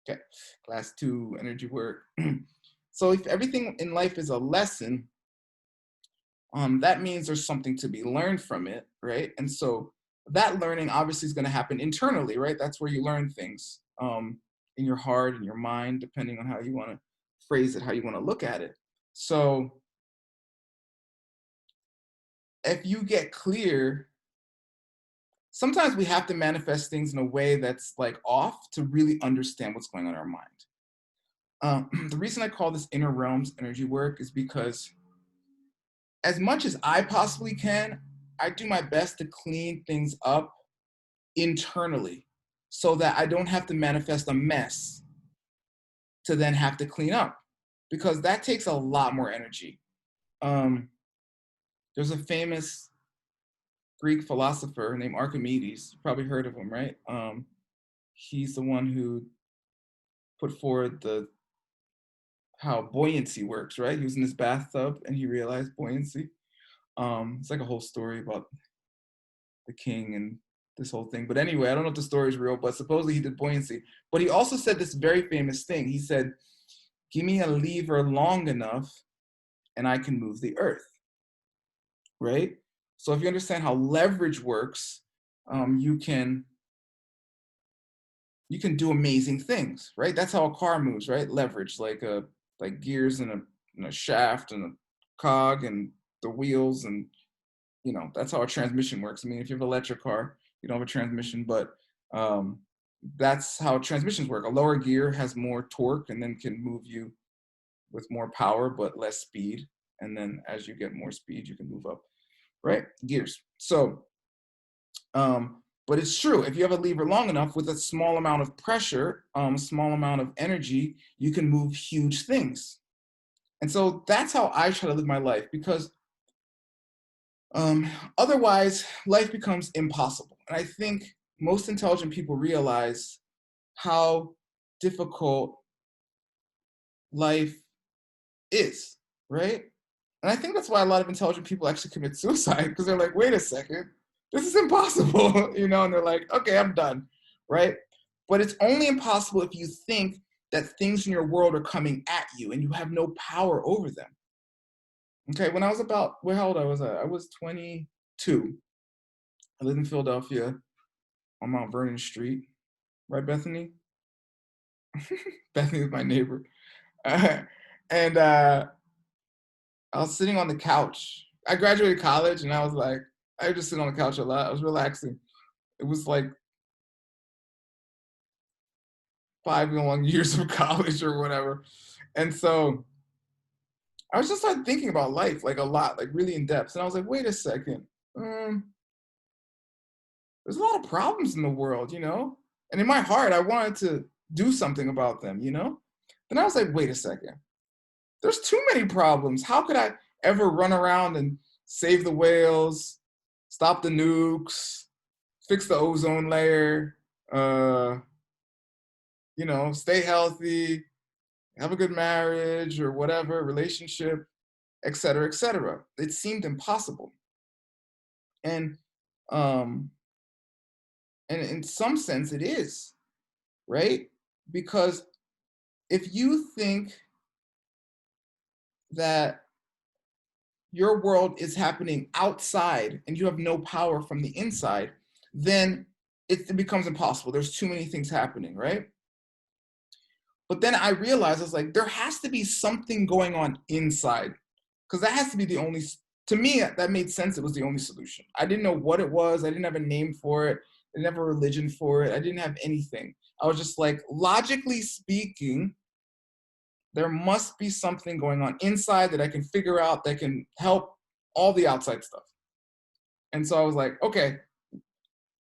Okay, class 2 energy work. So if everything in life is a lesson, that means there's something to be learned from it, right? And so that learning obviously is going to happen internally, right? That's where you learn things, in your heart and your mind, depending on how you want to phrase it, how you want to look at it. So if you get clear, sometimes we have to manifest things in a way that's like off to really understand what's going on in our mind. The reason I call this inner realms energy work is because as much as I possibly can, I do my best to clean things up internally so that I don't have to manifest a mess to then have to clean up, because that takes a lot more energy. Um, there's a famous Greek philosopher named Archimedes. You probably heard of him, right? He's the one who put forward the how buoyancy works, right? He was in his bathtub and he realized buoyancy. It's like a whole story about the king and this whole thing. But anyway, I don't know if the story is real, but supposedly he did buoyancy. But he also said this very famous thing. He said, "Give me a lever long enough and I can move the earth," right? So if you understand how leverage works, you can do amazing things, right? That's how a car moves, right? Leverage, like gears and a shaft and a cog and the wheels, and that's how a transmission works. I mean, if you have an electric car, you don't have a transmission, but um, that's how transmissions work. A lower gear has more torque and then can move you with more power but less speed. And then as you get more speed, you can move up, right? Gears. So, but it's true. If you have a lever long enough with a small amount of pressure, small amount of energy, you can move huge things. And so that's how I try to live my life, because otherwise, life becomes impossible. And I think most intelligent people realize how difficult life is, right? And I think that's why a lot of intelligent people actually commit suicide, because they're like, wait a second, this is impossible, and they're like, okay, I'm done, right? But it's only impossible if you think that things in your world are coming at you and you have no power over them. Okay, when I was about, well, how old I was at? I was 22. I lived in Philadelphia on Mount Vernon Street, right, Bethany? Bethany was my neighbor. And I was sitting on the couch. I graduated college and I was like, I was just sitting on the couch a lot. I was relaxing. It was like 5 long years of college or whatever. And so I was just like thinking about life like a lot, like really in depth. And I was like, wait a second. There's a lot of problems in the world. And in my heart, I wanted to do something about them. Then I was like, wait a second. There's too many problems. How could I ever run around and save the whales, stop the nukes, fix the ozone layer, stay healthy, have a good marriage or whatever, relationship, et cetera, et cetera. It seemed impossible. And um, and in some sense it is, right? Because if you think that your world is happening outside and you have no power from the inside, then it becomes impossible. There's too many things happening, right? But then I realized, I was like, there has to be something going on inside, because that has to be the only, to me, that made sense. It was the only solution. I didn't know what it was. I didn't have a name for it. I didn't have a religion for it. I didn't have anything. I was just like, logically speaking, there must be something going on inside that I can figure out that can help all the outside stuff. And so I was like, okay,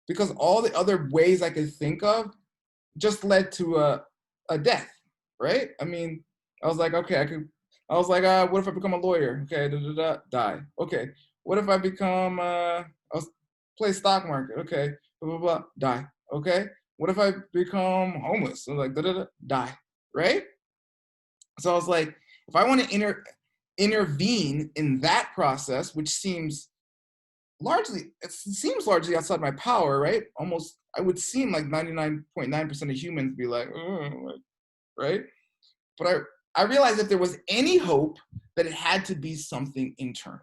because all the other ways I could think of just led to a death, right? I mean, I was like, okay, I was like, what if I become a lawyer? Okay, die. Okay, what if I become, play stock market? Okay, blah, blah, blah, die. Okay, what if I become homeless? I was like, die, right? So I was like, if I want to intervene in that process, which seems largely outside my power, right? Almost, I would seem like 99.9% of humans be like, like, right? But I realized if there was any hope, that it had to be something internal.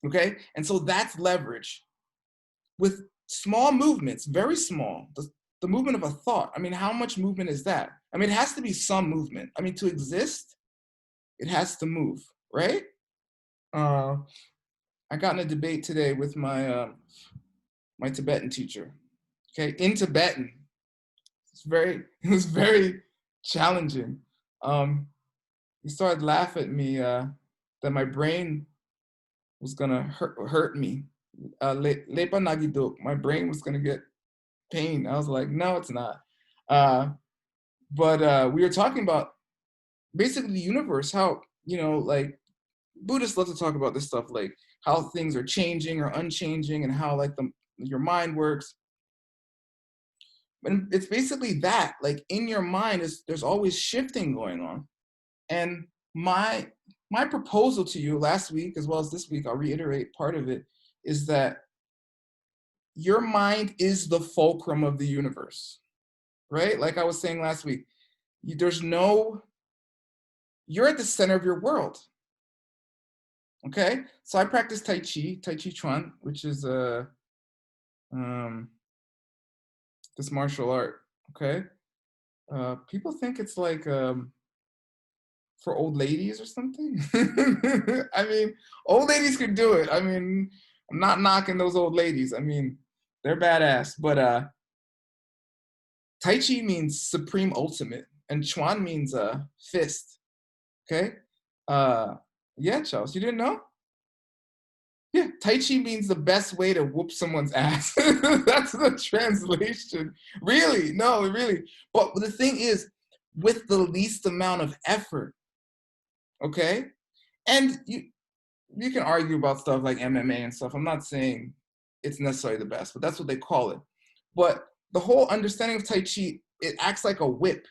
Okay? And so that's leverage. With small movements, very small, the movement of a thought. I mean, how much movement is that? I mean, it has to be some movement. I mean, to exist, it has to move, right? I got in a debate today with my Tibetan teacher. Okay, in Tibetan, it was very challenging. He started laughing at me that my brain was gonna hurt me. Lepa nagidok, my brain was gonna get pain. I was like, no, it's not. But we were talking about basically the universe, how, like Buddhists love to talk about this stuff, like how things are changing or unchanging and how like your mind works. And it's basically that, like in your mind there's always shifting going on. And my proposal to you last week, as well as this week, I'll reiterate part of it, is that your mind is the fulcrum of the universe, right? Like I was saying last week, you're at the center of your world. Okay, so I practice Tai Chi Chuan, which is this martial art. Okay, people think it's like for old ladies or something. I mean, old ladies can do it. I mean, I'm not knocking those old ladies. I mean, they're badass. But Tai Chi means supreme ultimate, and Chuan means fist. Okay. Yeah, Charles, you didn't know? Yeah, Tai Chi means the best way to whoop someone's ass. That's the translation. Really, no, really. But the thing is, with the least amount of effort, okay? And you can argue about stuff like MMA and stuff. I'm not saying it's necessarily the best, but that's what they call it. But the whole understanding of Tai Chi, it acts like a whip.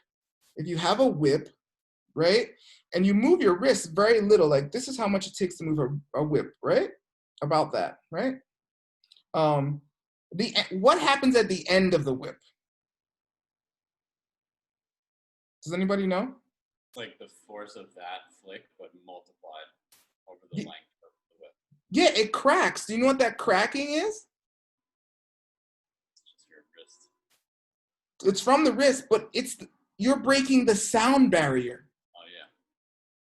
If you have a whip, right? And you move your wrist very little, like this is how much it takes to move a whip, right? About that, right? What happens at the end of the whip? Does anybody know? Like the force of that flick, but multiplied over the length of the whip. Yeah, it cracks. Do you know what that cracking is? It's just your wrist. It's from the wrist, but you're breaking the sound barrier. Oh yeah.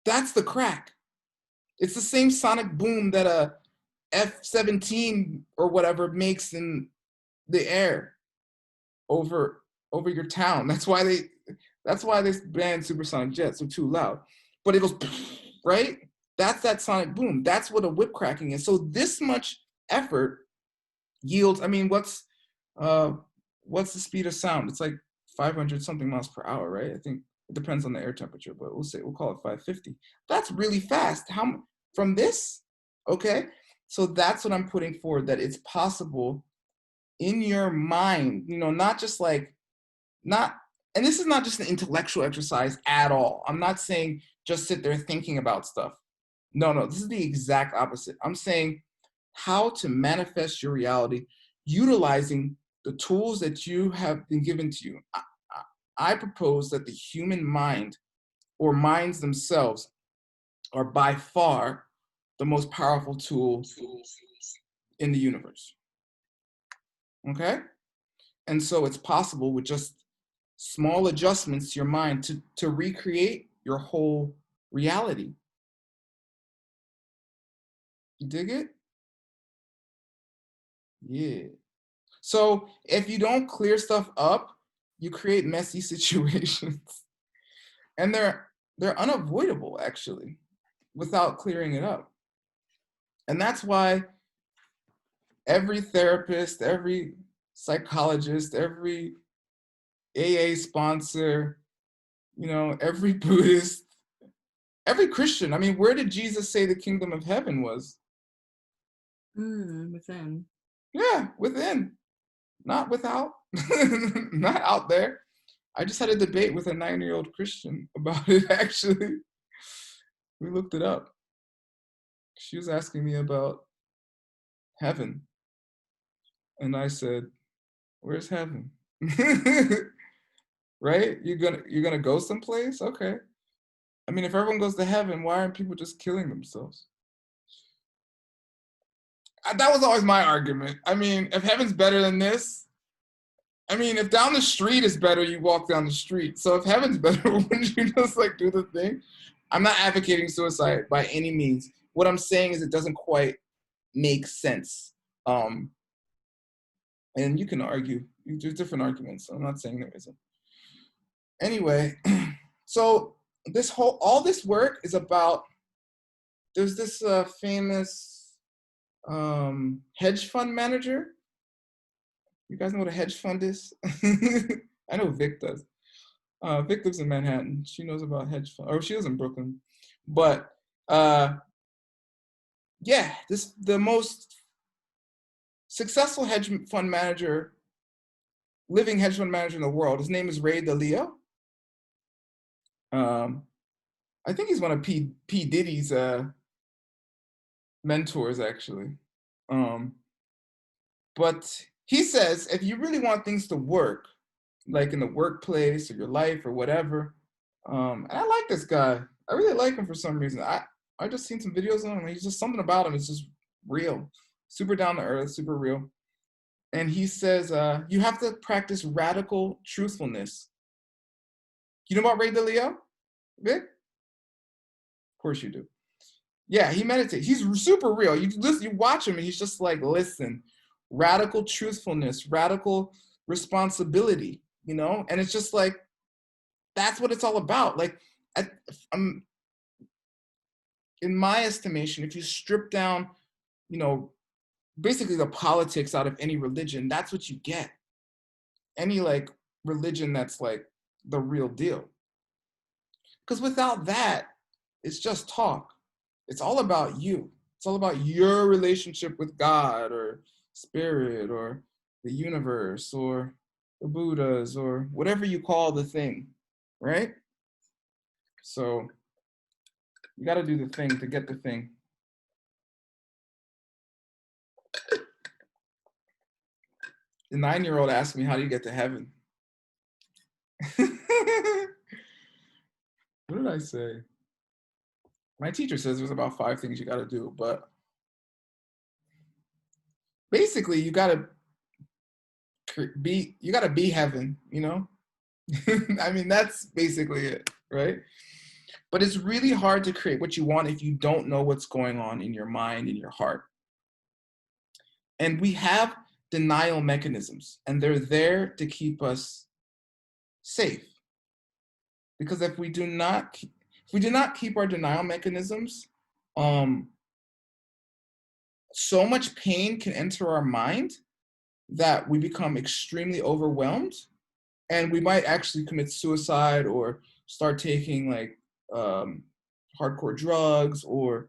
That's the crack. It's the same sonic boom that a F-17 or whatever makes in the air over your town. That's why they banned supersonic jets. They're too loud. But it goes right. That's that sonic boom. That's what a whip cracking is. So this much effort yields. I mean, what's the speed of sound? It's like 500 something miles per hour, right? I think it depends on the air temperature, but we'll call it 550. That's really fast. How from this? Okay, so that's what I'm putting forward. That it's possible in your mind. Not just like not. And this is not just an intellectual exercise at all. I'm not saying just sit there thinking about stuff. No, this is the exact opposite. I'm saying how to manifest your reality utilizing the tools that you have been given to you. I propose that the human mind or minds themselves are by far the most powerful tool in the universe. Okay? And so it's possible with just small adjustments to your mind to recreate your whole reality. You dig it? Yeah. So if you don't clear stuff up, you create messy situations. And they're unavoidable actually without clearing it up. And that's why every therapist, every psychologist, every AA sponsor, every Buddhist, every Christian. I mean, where did Jesus say the kingdom of heaven was? Within. Yeah, within, not without, not out there. I just had a debate with a 9-year-old Christian about it, actually. We looked it up. She was asking me about heaven. And I said, Where's heaven? Right? You're gonna go someplace? Okay. I mean, if everyone goes to heaven, why aren't people just killing themselves? That was always my argument. I mean, if heaven's better than this, I mean, if down the street is better, you walk down the street. So if heaven's better, wouldn't you just like do the thing? I'm not advocating suicide by any means. What I'm saying is it doesn't quite make sense. Um, and you can argue. There's different arguments. I'm not saying there isn't. Anyway, so all this work is about. There's this famous hedge fund manager. You guys know what a hedge fund is? I know Vic does. Vic lives in Manhattan. She knows about hedge fund, or she lives in Brooklyn. But yeah, the most successful living hedge fund manager in the world. His name is Ray Dalio. I think he's one of P Diddy's mentors, actually. But he says if you really want things to work, like in the workplace or your life or whatever, and I like this guy. I really like him for some reason. I just seen some videos on him. He's just something about him. It's just real, super down to earth, super real. And he says you have to practice radical truthfulness. You know about Ray Dalio, Vic? Of course you do. Yeah, he meditates. He's super real. You watch him, and he's just like, listen, radical truthfulness, radical responsibility, and it's just like that's what it's all about. Like, in my estimation, if you strip down, basically the politics out of any religion, that's what you get. Any like religion that's like the real deal. Because without that, it's just talk. It's all about you. It's all about your relationship with God or spirit or the universe or the Buddhas or whatever you call the thing, right? So you got to do the thing to get the thing. The 9-year-old asked me, how do you get to heaven? What did I say? My teacher says there's about 5 things you got to do, but basically you got to be heaven, I mean, that's basically it, right? But it's really hard to create what you want if you don't know what's going on in your mind, in your heart. And we have denial mechanisms, and they're there to keep us safe. Because if we do not keep our denial mechanisms, so much pain can enter our mind that we become extremely overwhelmed, and we might actually commit suicide or start taking like hardcore drugs or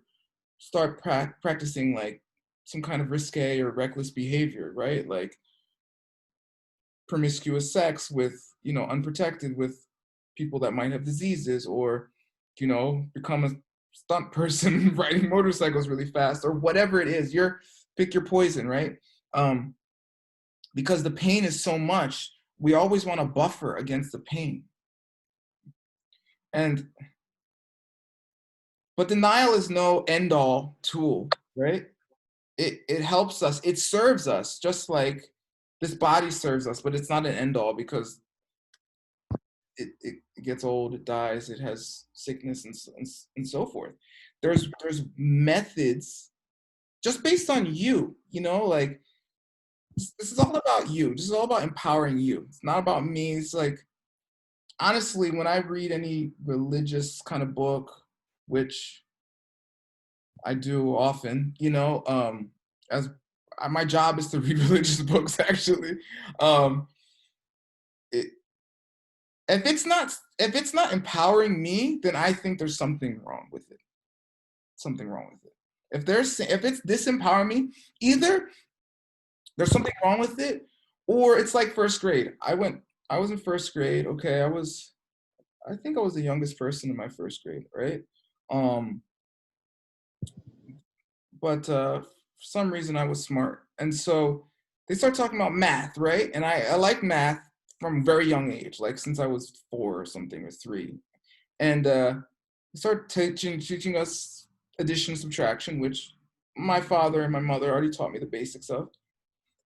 start practicing like some kind of risque or reckless behavior, right? Like promiscuous sex with, unprotected with people that might have diseases, or, become a stunt person riding motorcycles really fast, or whatever it is. Pick your poison, right? Because the pain is so much, we always want to buffer against the pain. But denial is no end-all tool, right? It helps us, it serves us, just like this body serves us, but it's not an end-all because it gets old, it dies, it has sickness and so forth. There's methods just based on you, like this is all about you. This is all about empowering you. It's not about me. It's like, honestly, when I read any religious kind of book, which I do often, as my job is to read religious books, actually. If it's not empowering me, then I think there's something wrong with it. Something wrong with it. If it's disempowering me, either there's something wrong with it, or it's like first grade. I was in first grade. Okay, I think I was the youngest person in my first grade, right? But for some reason I was smart, and so they start talking about math, right? And I like math from a very young age, like since I was 4 or something, or 3. And they start teaching us addition and subtraction, which my father and my mother already taught me the basics of.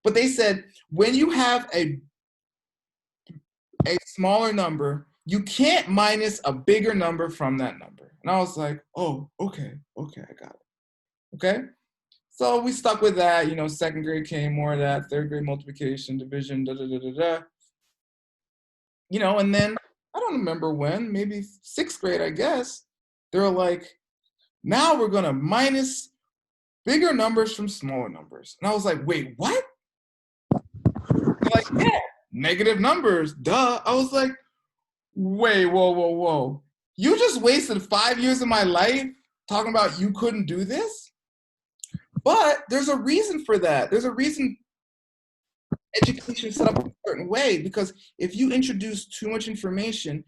But they said, when you have a smaller number, you can't minus a bigger number from that number. And I was like, oh, okay, I got it. Okay. So we stuck with that. You know, second grade came, more of that, third grade multiplication, division, da da da da da. You know, and then I don't remember when, maybe sixth grade, I guess, they're like, now we're gonna minus bigger numbers from smaller numbers. And I was like, wait, what? They're like, yeah, negative numbers, duh. I was like, wait, whoa. You just wasted 5 years of my life talking about you couldn't do this? But there's a reason for that. There's a reason education is set up a certain way, because if you introduce too much information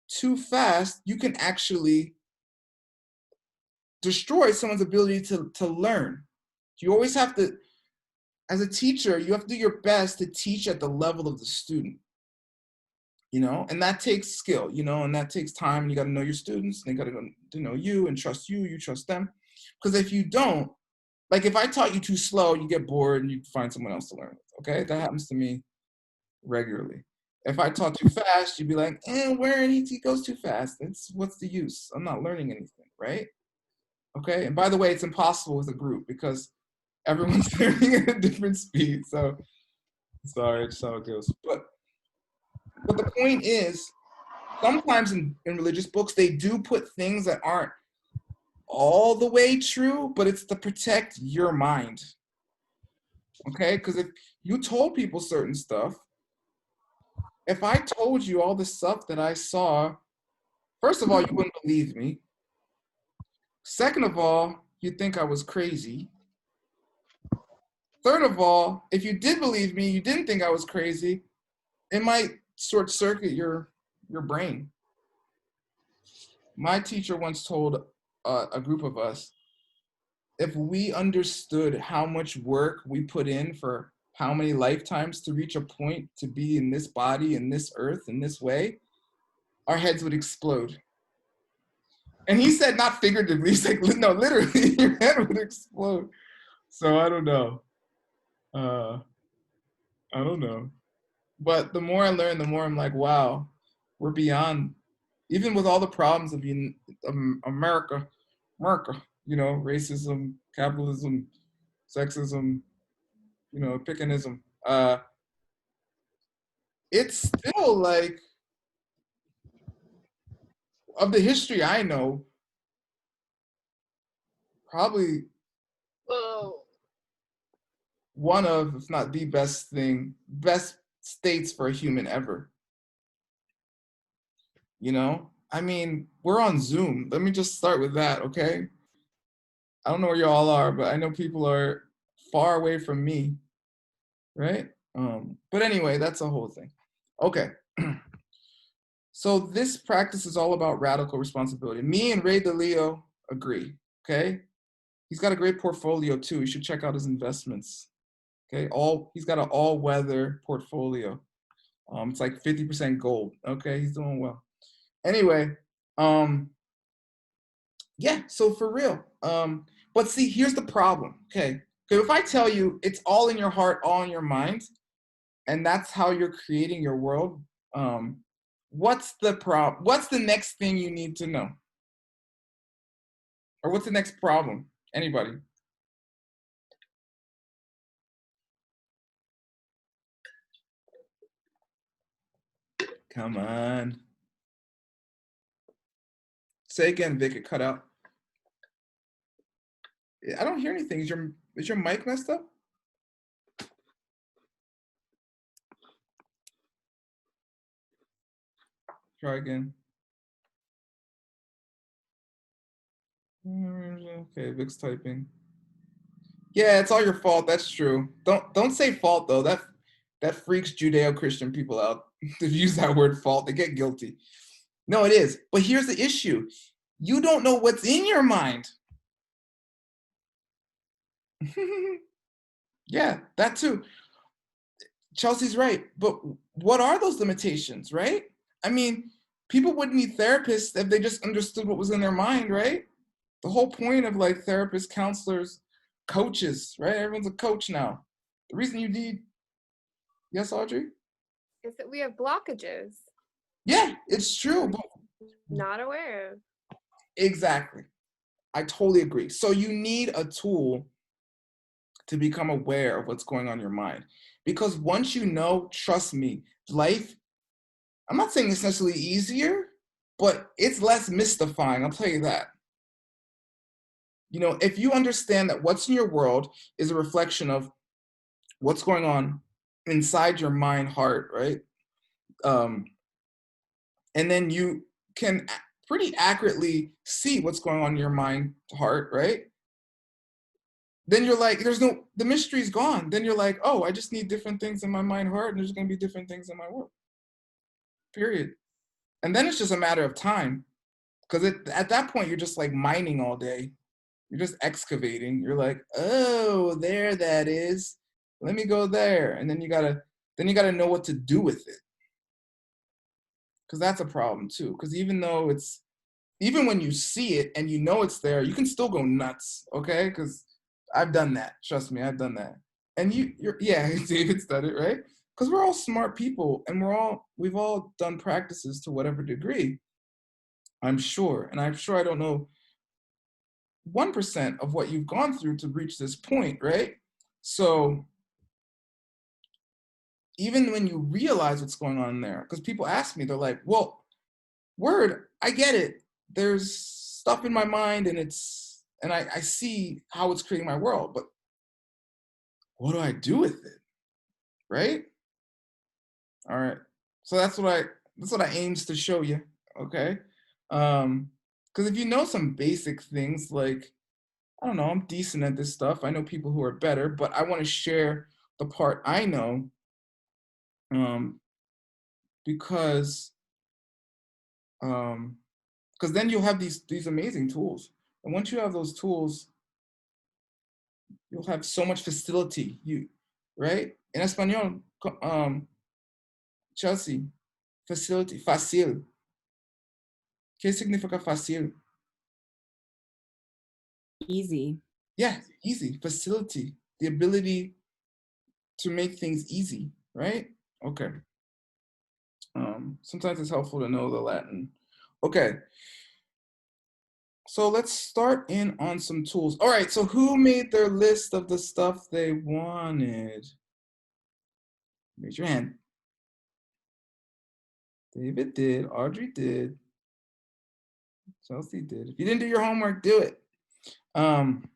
too fast, you can actually destroy someone's ability to learn. You always have to, as a teacher, you have to do your best to teach at the level of the student, you know, and that takes skill, you know, and that takes time. You got to know your students, and they got to know you and trust you, you trust them. Because if you don't, like if I taught you too slow, you get bored and you find someone else to learn with, okay? That happens to me regularly. If I taught too fast, you'd be like, where he goes too fast. What's the use? I'm not learning anything, right? Okay, and by the way, it's impossible with a group because everyone's learning at a different speed. So sorry, it's how it goes. But the point is, sometimes in religious books, they do put things that aren't all the way true, but it's to protect your mind. Okay, because if you told people certain stuff, if I told you all the stuff that I saw, first of all, you wouldn't believe me. Second of all, you'd think I was crazy. Third of all, if you did believe me, you didn't think I was crazy, it might short circuit your brain. My teacher once told a group of us, if we understood how much work we put in for how many lifetimes to reach a point to be in this body, in this earth, in this way, our heads would explode. And he said, not figuratively, he's like, no, literally, your head would explode. So I don't know. I don't know. But the more I learn, the more I'm like, wow, we're beyond, even with all the problems of America, you know, racism, capitalism, sexism, you know, pickenism. It's still like, of the history I know, probably one of, if not the best states for a human ever. You know, I mean, we're on Zoom. Let me just start with that, okay? I don't know where y'all are, but I know people are far away from me, right? But anyway, that's a whole thing. Okay. So this practice is all about radical responsibility. Me and Ray DeLeo agree, okay? He's got a great portfolio too. You should check out his investments, okay? He's got an all-weather portfolio. It's like 50% gold, okay? He's doing well. Anyway, yeah, so for real. But see, here's the problem, okay? So if I tell you it's all in your heart, all in your mind, and that's how you're creating your world, what's the next thing you need to know? Or what's the next problem? Anybody? Come on. Say again, Vic, it cut out. I don't hear anything. Is your mic messed up? Try again. Okay, Vic's typing. Yeah, it's all your fault. That's true. Don't say fault though. That freaks Judeo-Christian people out to use that word fault. They get guilty. No, it is. But here's the issue. You don't know what's in your mind. Yeah, that too. Chelsea's right, but what are those limitations, right? I mean, people wouldn't need therapists if they just understood what was in their mind, right? The whole point of like therapists, counselors, coaches, right? Everyone's a coach now. The reason you need, yes, Audrey? Is that we have blockages Yeah, it's true, but not aware of. exactly. I totally agree. So you need a tool to become aware of what's going on in your mind. Because once you know, trust me, life, I'm not saying it's necessarily easier, but it's less mystifying. I'll tell you that. You know, if you understand that what's in your world is a reflection of what's going on inside your mind, heart, right? Um, and then you can pretty accurately see what's going on in your mind, heart, right? Then you're like, the mystery's gone. Then you're like, oh, I just need different things in my mind, heart, and there's going to be different things in my world, period. And then it's just a matter of time. Because at that point, you're just like mining all day. You're just excavating. You're like, oh, there that is. Let me go there. And then you gotta know what to do with it. Because that's a problem too. Because even when you see it and you know it's there, you can still go nuts, okay? Because I've done that. Trust me, I've done that. And yeah, David's done it, right? Because we're all smart people and we've all done practices to whatever degree, I'm sure. And I'm sure I don't know 1% of what you've gone through to reach this point, right? So even when you realize what's going on there, because people ask me, they're like, well, word, I get it. There's stuff in my mind and I see how it's creating my world, but what do I do with it? Right? All right. So that's what I aims to show you. Okay. Because if you know some basic things like, I don't know, I'm decent at this stuff. I know people who are better, but I want to share the part I know, um, because um, because then you'll have these amazing tools, and once you have those tools, you'll have so much facility. Right? In español, Chelsea, facility, fácil. ¿Qué significa fácil? Easy. Yeah, easy, facility, the ability to make things easy, right? Okay. Sometimes it's helpful to know the Latin. Okay. So let's start in on some tools. All right, so who made their list of the stuff they wanted? Raise your hand. David did, Audrey did, Chelsea did. If you didn't do your homework, do it. And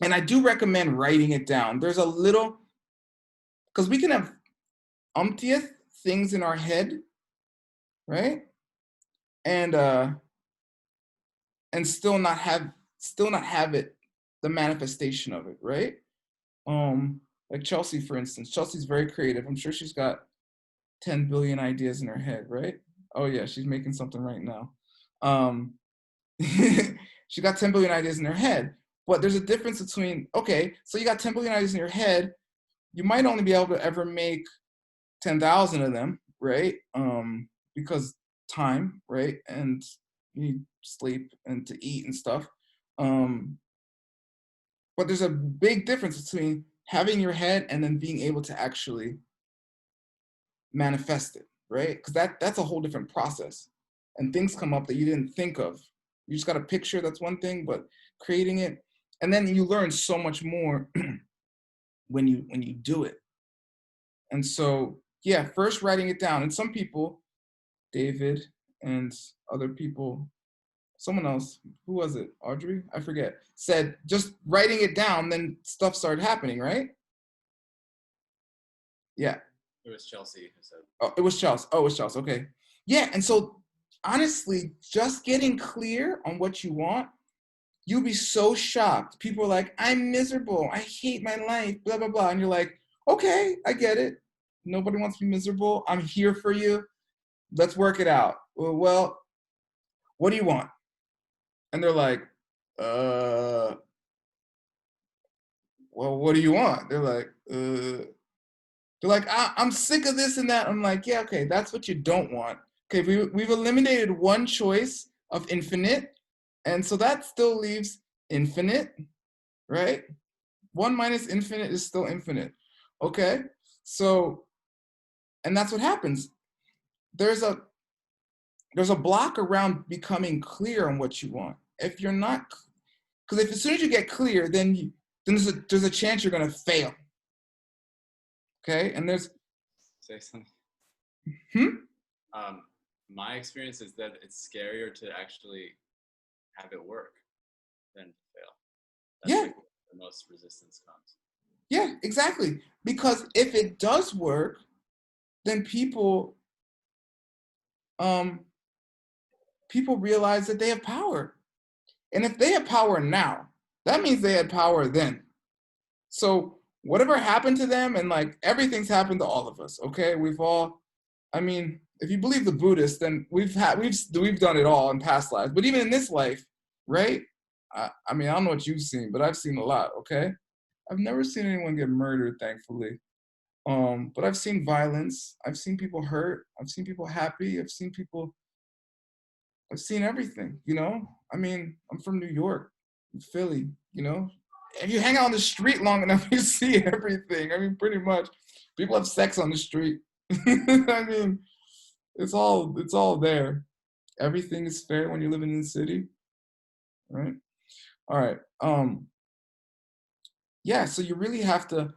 I do recommend writing it down. There's a little, because we can have umptieth things in our head, right? And still not have it, the manifestation of it, right? Like Chelsea, for instance. Chelsea's very creative. I'm sure she's got 10 billion ideas in her head, right? Oh yeah, she's making something right now. She got 10 billion ideas in her head, but there's a difference between, okay, so you got 10 billion ideas in your head, you might only be able to ever make 10,000 of them, right? Because time, right? And you need sleep and to eat and stuff. But there's a big difference between having your head and then being able to actually manifest it, right? Because that's a whole different process. And things come up that you didn't think of. You just got a picture, that's one thing, but creating it, and then you learn so much more when you do it. And so, yeah, first writing it down. And some people, David and other people, someone else, who was it? Audrey? I forget. Said just writing it down, then stuff started happening, right? Yeah. It was Chelsea who said. Oh, it was Chelsea. Oh, it was Chelsea. Okay. Yeah. And so honestly, just getting clear on what you want, you'll be so shocked. People are like, I'm miserable. I hate my life, blah, blah, blah. And you're like, okay, I get it. Nobody wants to be miserable. I'm here for you. Let's work it out. Well, what do you want? And they're like, well, what do you want? They're like, They're like, I'm sick of this and that. I'm like, yeah, okay, that's what you don't want. Okay, we've eliminated one choice of infinite, and so that still leaves infinite, right? 1 minus infinite is still infinite. Okay, so, and that's what happens. There's a block around becoming clear on what you want. If you're not, because if as soon as you get clear, then there's a chance you're gonna fail. Okay, and there's Say something. hmm? My experience is that it's scarier to actually have it work than to fail. That's Yeah. like where the most resistance comes. Yeah, exactly. Because if it does work, then people realize that they have power. And if they have power now, that means they had power then. So whatever happened to them, and like everything's happened to all of us, okay? We've all, I mean, if you believe the Buddhists, then we've done it all in past lives. But even in this life, right? I mean, I don't know what you've seen, but I've seen a lot, okay? I've never seen anyone get murdered, thankfully. But I've seen violence. I've seen people hurt. I've seen people happy. I've seen everything, you know? I mean, I'm from New York, Philly, you know? If you hang out on the street long enough, you see everything. I mean, pretty much. People have sex on the street. I mean, it's all there. Everything is fair when you're living in the city, right? All right. Yeah, so you really have to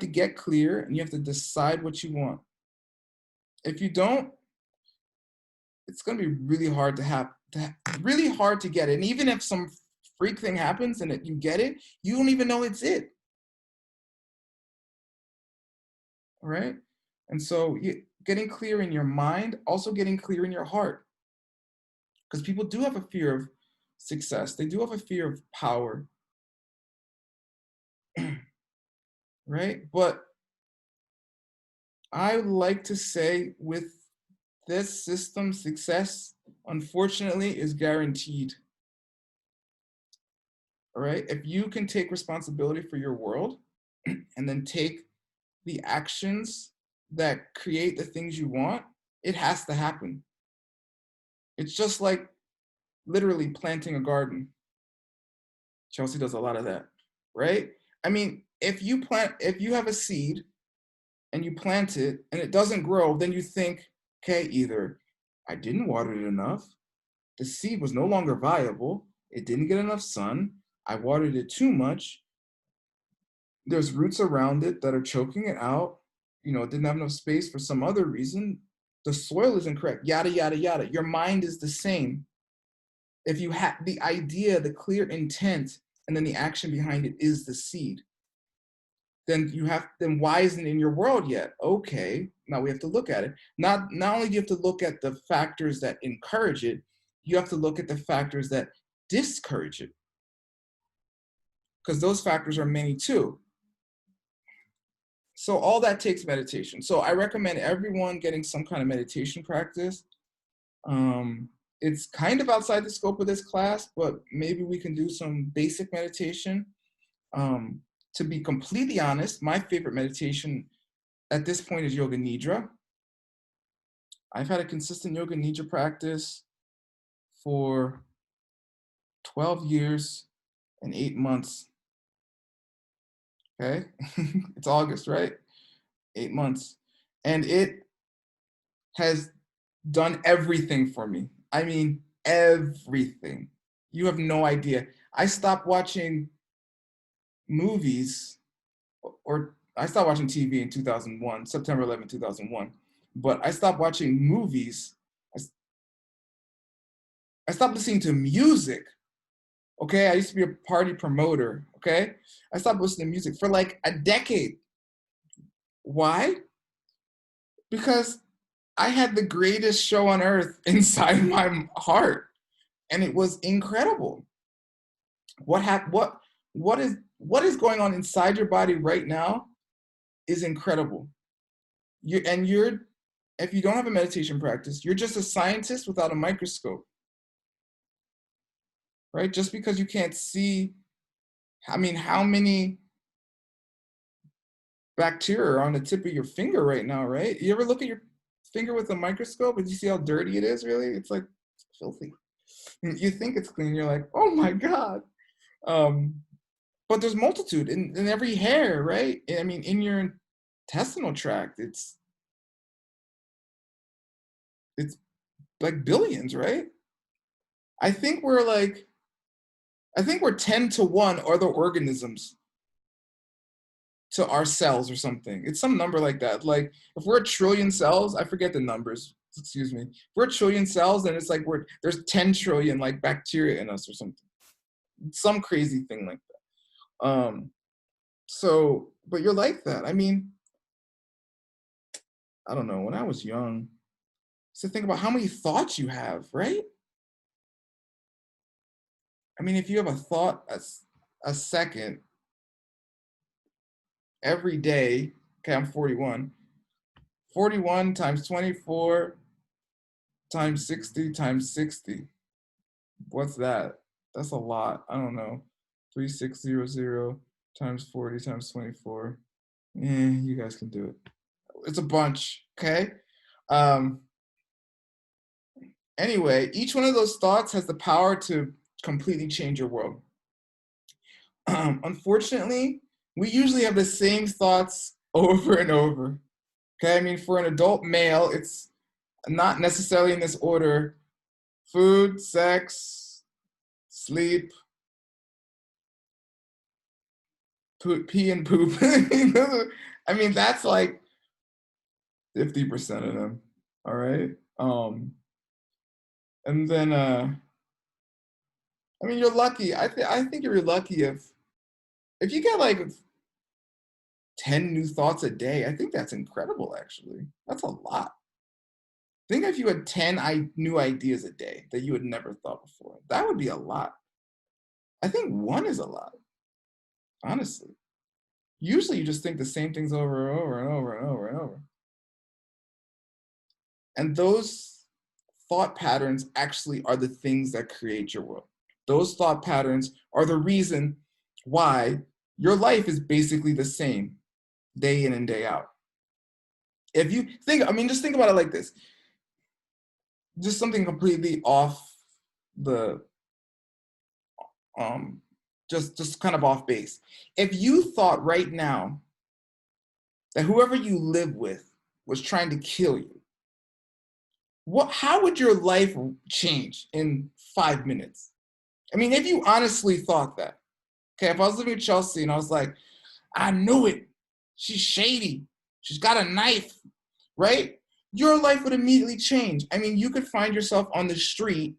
get clear and you have to decide what you want. If you don't, it's going to be really hard really hard to get it. And even if some freak thing happens and you get it, you don't even know it's it. All right. And so getting clear in your mind, also getting clear in your heart. Because people do have a fear of success. They do have a fear of power. Right. But I would like to say with this system, success, unfortunately, is guaranteed. All right. If you can take responsibility for your world and then take the actions that create the things you want, it has to happen. It's just like literally planting a garden. Chelsea does a lot of that, right? I mean, if you have a seed and you plant it and it doesn't grow, then you think, okay, either I didn't water it enough, the seed was no longer viable, it didn't get enough sun, I watered it too much, there's roots around it that are choking it out, it didn't have enough space for some other reason, the soil is incorrect, yada, yada, yada. Your mind is the same. If you have the idea, the clear intent, and then the action behind it is the seed, then why isn't it in your world yet? Okay, now we have to look at it. Not only do you have to look at the factors that encourage it, you have to look at the factors that discourage it. Because those factors are many too. So all that takes meditation. So I recommend everyone getting some kind of meditation practice. It's kind of outside the scope of this class, but maybe we can do some basic meditation. To be completely honest, my favorite meditation at this point is Yoga Nidra. I've had a consistent Yoga Nidra practice for 12 years and 8 months. Okay, it's August, right? 8 months. And it has done everything for me. I mean, everything. You have no idea. I stopped watching movies, or I stopped watching TV in 2001, September 11, 2001. But I stopped watching movies. I stopped listening to music. Okay, I used to be a party promoter. Okay, I stopped listening to music for like a decade. Why? Because I had the greatest show on earth inside my heart, and it was incredible. What is going on inside your body right now is incredible. If you don't have a meditation practice, you're just a scientist without a microscope, right? Just because you can't see, I mean, how many bacteria are on the tip of your finger right now, right? You ever look at your finger with a microscope and you see how dirty it is, really? It's like filthy. You think it's clean, you're like, oh my God. Um, but there's multitude in every hair, right? I mean, in your intestinal tract, it's like billions, right? I think we're like, I think we're 10 to 1 other organisms to our cells or something. It's some number like that. Like if we're a trillion cells, I forget the numbers, excuse me. If we're a trillion cells, then it's like there's 10 trillion like bacteria in us or something. Some crazy thing like that. So, but you're like that. I mean, I don't know. When I was young, so think about how many thoughts you have, right? I mean, if you have a thought a second every day, okay, I'm 41. 41 times 24 times 60 times 60. What's that? That's a lot. I don't know. 3600 times 40 times 24. You guys can do it. It's a bunch, okay? Um, anyway, each one of those thoughts has the power to completely change your world. Unfortunately, we usually have the same thoughts over and over. Okay, I mean, for an adult male, it's not necessarily in this order: food, sex, sleep, pee and poop. I mean, that's like 50% of them. All right. And then I mean, you're lucky. I think you're lucky if you get like 10 new thoughts a day. I think that's incredible, actually. That's a lot. Think if you had 10 new ideas a day that you had never thought before. That would be a lot. I think one is a lot, honestly. Usually you just think the same things over and over and over and over and over. And those thought patterns actually are the things that create your world. Those thought patterns are the reason why your life is basically the same day in and day out. If you think, I mean, just think about it like this. Just something completely off the, just kind of off base. If you thought right now that whoever you live with was trying to kill you, how would your life change in 5 minutes? I mean, if you honestly thought that, okay, if I was living with Chelsea and I was like, I knew it, she's shady, she's got a knife, right? Your life would immediately change. I mean, you could find yourself on the street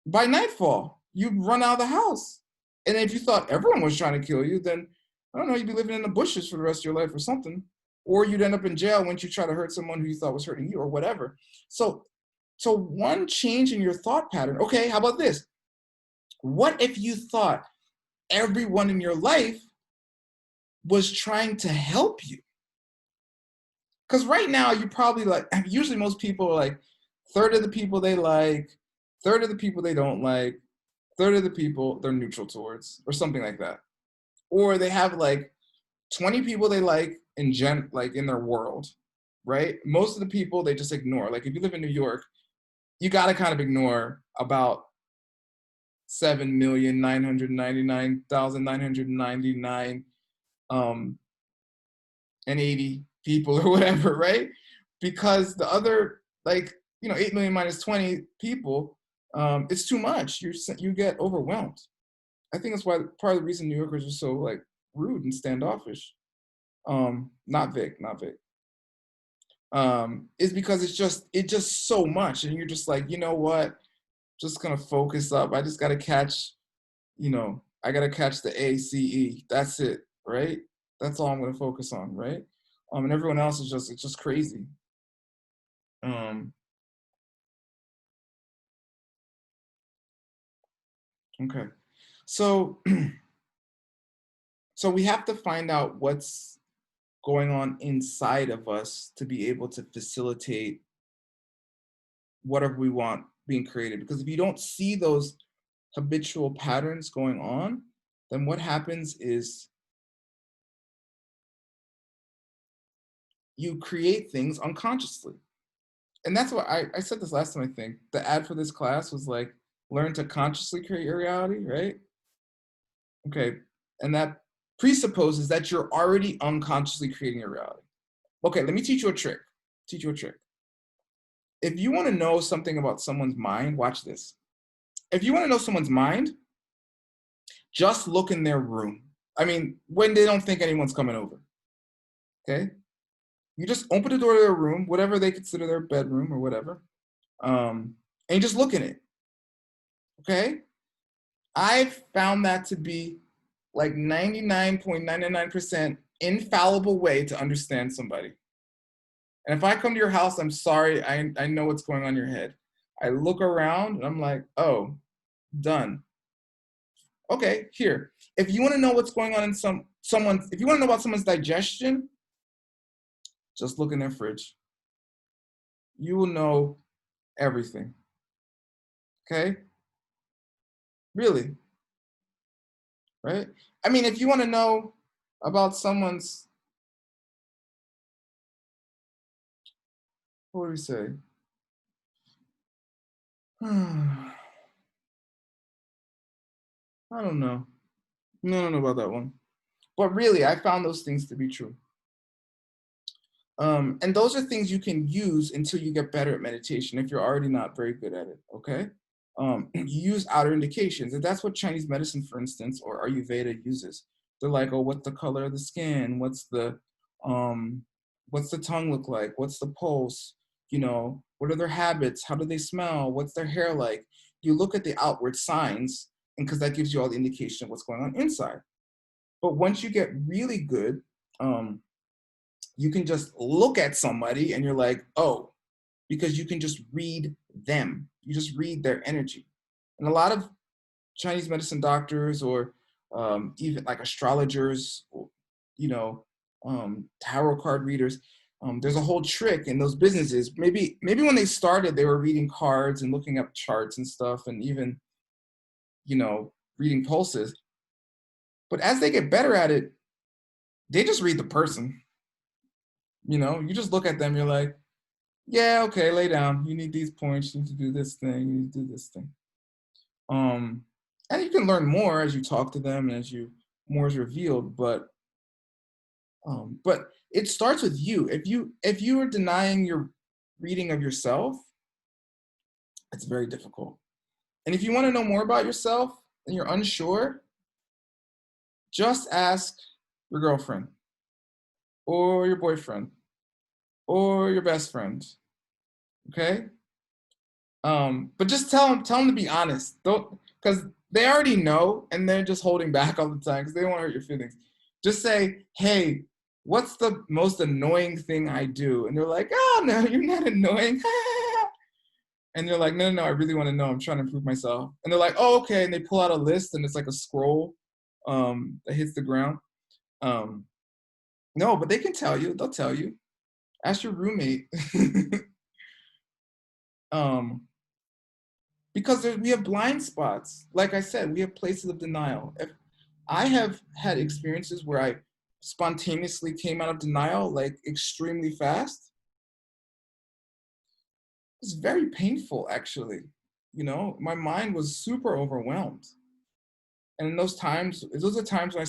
by nightfall. You'd run out of the house. And if you thought everyone was trying to kill you, then I don't know, you'd be living in the bushes for the rest of your life or something. Or you'd end up in jail once you try to hurt someone who you thought was hurting you or whatever. So one change in your thought pattern. Okay, how about this? What if you thought everyone in your life was trying to help you? Because right now you probably like, usually most people are like, third of the people they like, third of the people they don't like, third of the people they're neutral towards, or something like that. Or they have like 20 people they like like in their world, right? Most of the people they just ignore. Like if you live in New York, you got to kind of ignore about 7,999,999 and 80 people or whatever, right? Because the other, like, 8 million minus 20 people, it's too much. You get overwhelmed. I think that's why part of the reason New Yorkers are so like rude and standoffish. Not Vic, not Vic. Is because it's just so much, and you're just like, you know what? Just gonna focus up. I just gotta catch, I gotta catch the ACE. That's it, right? That's all I'm gonna focus on, right? And everyone else is it's just crazy. Okay, so so we have to find out what's going on inside of us to be able to facilitate whatever we want being created. Because if you don't see those habitual patterns going on, then what happens is you create things unconsciously. And that's what I said this last time, I think. The ad for this class was like, learn to consciously create your reality, right? Okay. And that presupposes that you're already unconsciously creating your reality. Okay, let me teach you a trick. Teach you a trick. If you want to know something about someone's mind, watch this. If you want to know someone's mind, just look in their room. I mean, when they don't think anyone's coming over. Okay? You just open the door to their room, whatever they consider their bedroom or whatever, and you just look in it. Okay? I've found that to be like 99.99% infallible way to understand somebody. And if I come to your house, I'm sorry, I know what's going on in your head. I look around and I'm like, oh, done. Okay, here. If you want to know what's going on in if you want to know about someone's digestion, just look in their fridge. You will know everything. Okay? Really, right? I mean, if you want to know about someone's, what do we say? I don't know. No, I don't know about that one. But really, I found those things to be true. And those are things you can use until you get better at meditation if you're already not very good at it, okay? You use outer indications, and that's what Chinese medicine, for instance, or Ayurveda uses. They're like, oh, what's the color of the skin? What's the tongue look like? What's the pulse? You know, what are their habits? How do they smell? What's their hair like? You look at the outward signs, and because that gives you all the indication of what's going on inside. But once you get really good, you can just look at somebody and you're like, oh, because you can just read them. You just read their energy. And a lot of Chinese medicine doctors or even like astrologers, or, you know, tarot card readers, there's a whole trick in those businesses. Maybe when they started, they were reading cards and looking up charts and stuff and even, you know, reading pulses. But as they get better at it, they just read the person. You know, you just look at them, you're like, yeah, okay, lay down. You need these points, you need to do this thing, you need to do this thing. And you can learn more as you talk to them and as more is revealed, but it starts with you. If you are denying your reading of yourself, it's very difficult. And if you want to know more about yourself and you're unsure, just ask your girlfriend or your boyfriend or your best friend. Okay? But just tell them to be honest. Don't, because they already know and they're just holding back all the time because they don't want to hurt your feelings. Just say, hey, what's the most annoying thing I do? And they're like, oh no, you're not annoying. And you're like, no, I really want to know. I'm trying to improve myself. And they're like, oh, okay. And they pull out a list and it's like a scroll that hits the ground. No, but they can tell you. They'll tell you. Ask your roommate. Because we have blind spots. Like I said, we have places of denial. If I have had experiences where I spontaneously came out of denial, like extremely fast. It's very painful, actually. You know, my mind was super overwhelmed. And in those are times when I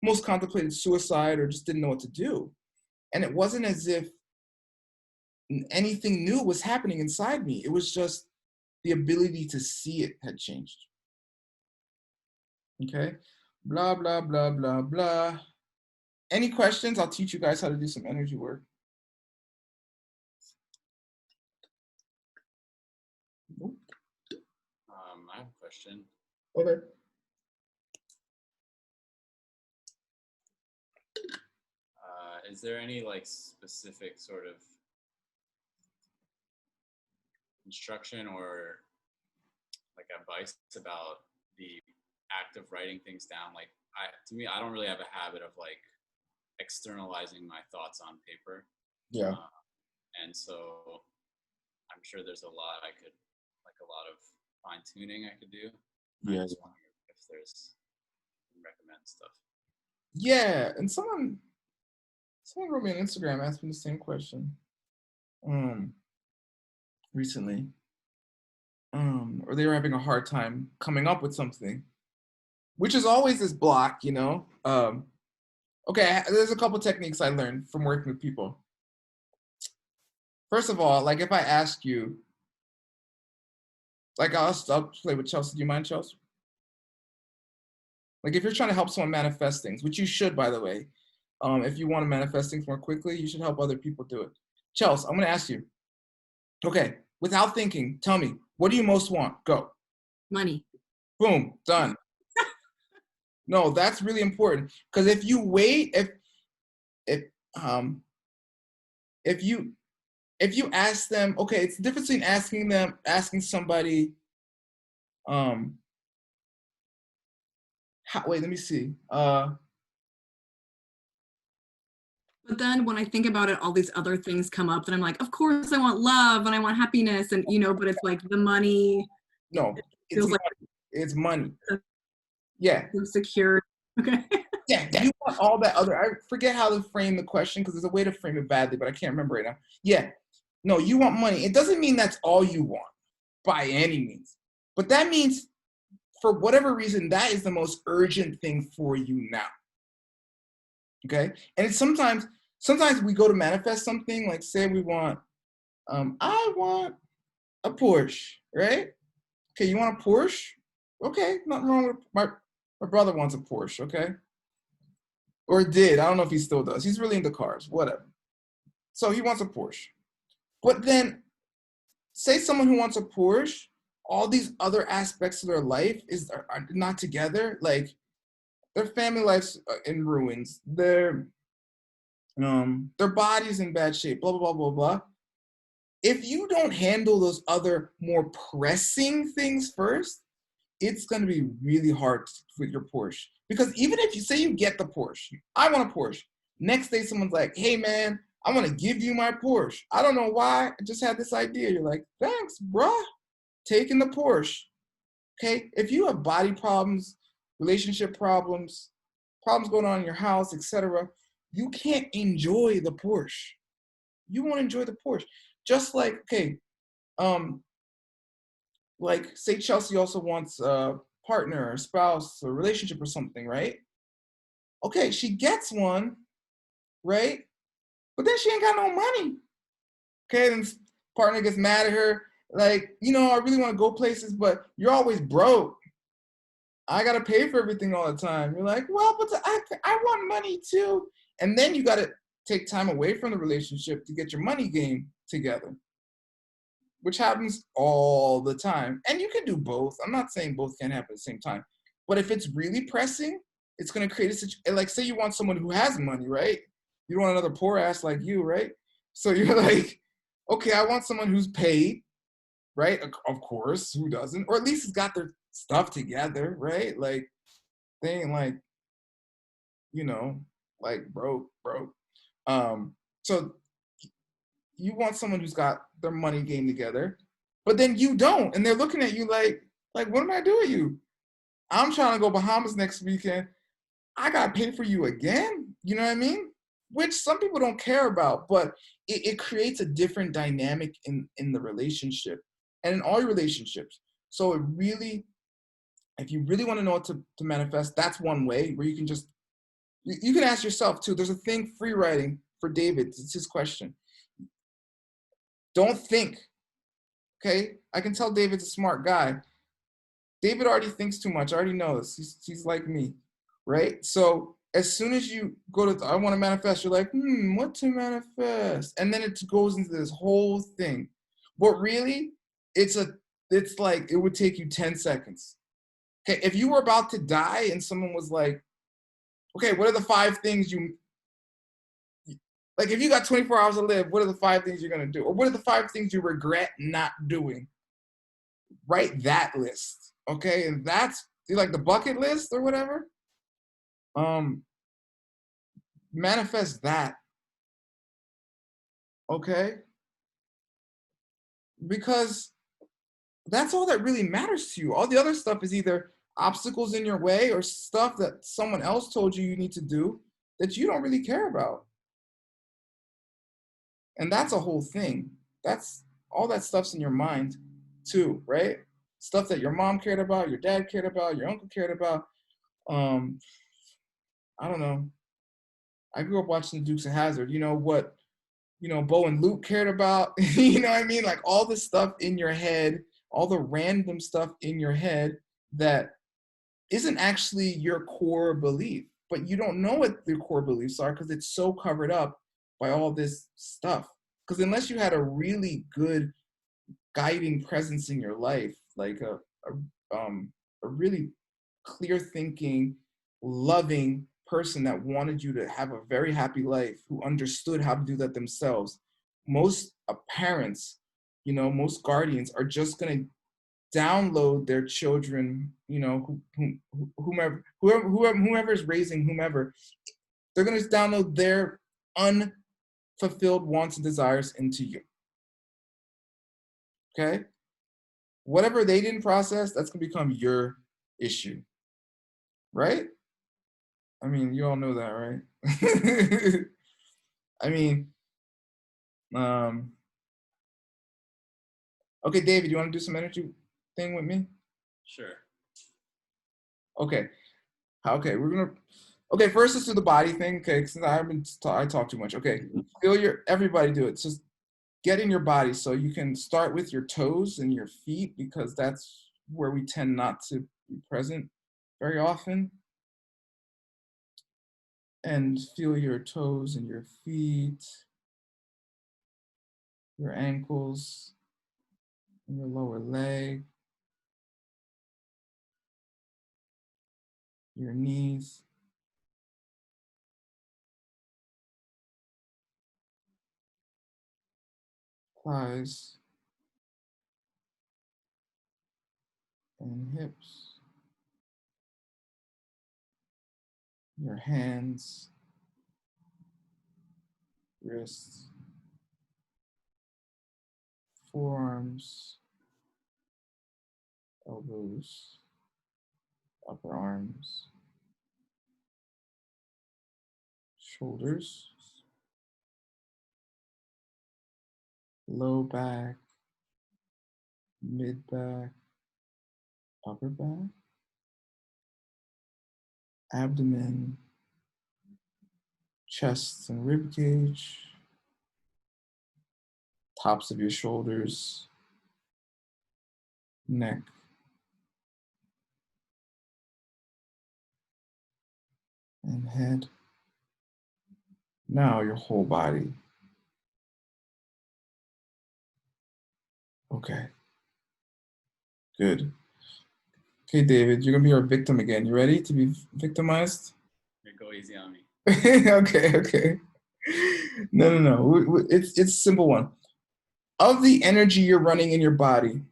most contemplated suicide or just didn't know what to do. And it wasn't as if anything new was happening inside me. It was just the ability to see it had changed. Okay? Blah, blah, blah, blah, blah. Any questions? I'll teach you guys how to do some energy work. I have a question. Okay. Is there any like specific sort of instruction or like advice about the act of writing things down? Like to me, I don't really have a habit of like externalizing my thoughts on paper. Yeah. And so I'm sure there's a lot of fine tuning I could do. Yeah. I just wonder if there's recommend stuff. Yeah, and Someone wrote me on Instagram asking the same question recently. Or they were having a hard time coming up with something, which is always this block, you know. Okay, there's a couple techniques I learned from working with people. First of all, like if I ask you, like I'll play with Chelsea. Do you mind, Chelsea? Like if you're trying to help someone manifest things, which you should, by the way, if you want to manifest things more quickly, you should help other people do it. Chelsea, I'm going to ask you. Okay, without thinking, tell me, what do you most want? Go. Money. Boom, done. No, that's really important because if you wait, if you ask them, okay, it's the difference between asking somebody, wait, let me see. But then when I think about it, all these other things come up that I'm like, of course I want love and I want happiness and, you know, but it's like the money. No, feels like it's money. Yeah. Secure. Okay. Yeah, you want all that other, I forget how to frame the question because there's a way to frame it badly, but I can't remember right now. Yeah, no, you want money. It doesn't mean that's all you want by any means. But that means for whatever reason, that is the most urgent thing for you now. Okay? And it's sometimes we go to manifest something, like say we want, I want a Porsche, right? Okay, you want a Porsche? Okay, nothing wrong with my brother wants a Porsche, okay? Or did, I don't know if he still does. He's really into cars, whatever. So he wants a Porsche. But then, say someone who wants a Porsche, all these other aspects of their life are not together. Like their family life's in ruins. Their body's in bad shape. Blah blah blah blah blah. If you don't handle those other more pressing things first, it's going to be really hard with your Porsche. Because even if you say you get the Porsche, I want a Porsche. Next day, someone's like, hey man, I want to give you my Porsche. I don't know why, I just had this idea. You're like, thanks, bruh. Taking the Porsche. Okay, if you have body problems, relationship problems, problems going on in your house, etc., you can't enjoy the Porsche. You won't enjoy the Porsche. Just like, okay, like say Chelsea also wants a partner, a spouse, a relationship or something, right? Okay, she gets one, right? But then she ain't got no money. Okay, then partner gets mad at her. Like, you know, I really want to go places, but you're always broke. I got to pay for everything all the time. You're like, well, but I want money too. And then you got to take time away from the relationship to get your money game together, which happens all the time. And you can do both. I'm not saying both can happen at the same time. But if it's really pressing, it's going to create a situation. Like, say you want someone who has money, right? You don't want another poor ass like you, right? So you're like, okay, I want someone who's paid, right? Of course, who doesn't? Or at least has got their stuff together, right? Like, they ain't like, you know, like broke. So you want someone who's got their money game together, but then you don't, and they're looking at you like, what am I doing you? I'm trying to go Bahamas next weekend. I gotta pay for you again. You know what I mean? Which some people don't care about, but it creates a different dynamic in the relationship and in all your relationships. So it really, if you really want to know what to manifest, that's one way where you can just, you can ask yourself too. There's a thing, free writing for David. It's his question. Don't think, okay? I can tell David's a smart guy. David already thinks too much. I already know this. He's like me, right? So as soon as you go to, I want to manifest, you're like, what to manifest? And then it goes into this whole thing. But really, it's like, it would take you 10 seconds. Okay, if you were about to die and someone was like, okay, what are the 5 things like if you got 24 hours to live, what are the 5 things you're gonna do? Or what are the 5 things you regret not doing? Write that list, okay? And that's like the bucket list or whatever. Manifest that, okay? Because that's all that really matters to you. All the other stuff is either obstacles in your way or stuff that someone else told you need to do that you don't really care about. And that's a whole thing. That's all that stuff's in your mind too, right? Stuff that your mom cared about, your dad cared about, your uncle cared about. Um, I don't know. I grew up watching the Dukes of Hazzard. You know what, Bo and Luke cared about. You know what I mean? Like all the stuff in your head, all the random stuff in your head that isn't actually your core belief, but you don't know what your core beliefs are because it's so covered up by all this stuff. Because unless you had a really good guiding presence in your life, like a really clear thinking, loving person that wanted you to have a very happy life, who understood how to do that themselves, most parents, most guardians are just going to download their children, whomever is raising whomever, they're going to download their unfulfilled wants and desires into you. Okay? Whatever they didn't process, that's going to become your issue. Right? I mean, you all know that, right? I mean, okay, David, you want to do some energy thing with me? Sure. Okay. Okay, okay, first let's do the body thing, okay, since I talk too much. Okay, everybody do it. Just get in your body. So you can start with your toes and your feet because that's where we tend not to be present very often. And feel your toes and your feet, your ankles, and your lower leg, your knees. Thighs and hips, your hands, wrists, forearms, elbows, upper arms, shoulders, low back, mid back, upper back, abdomen, chest and rib cage, tops of your shoulders, neck, and head. Now your whole body. Okay. Good. Okay, David, you're gonna be our victim again. You ready to be victimized? Here, go easy on me. Okay. No. It's a simple one. Of the energy you're running in your body,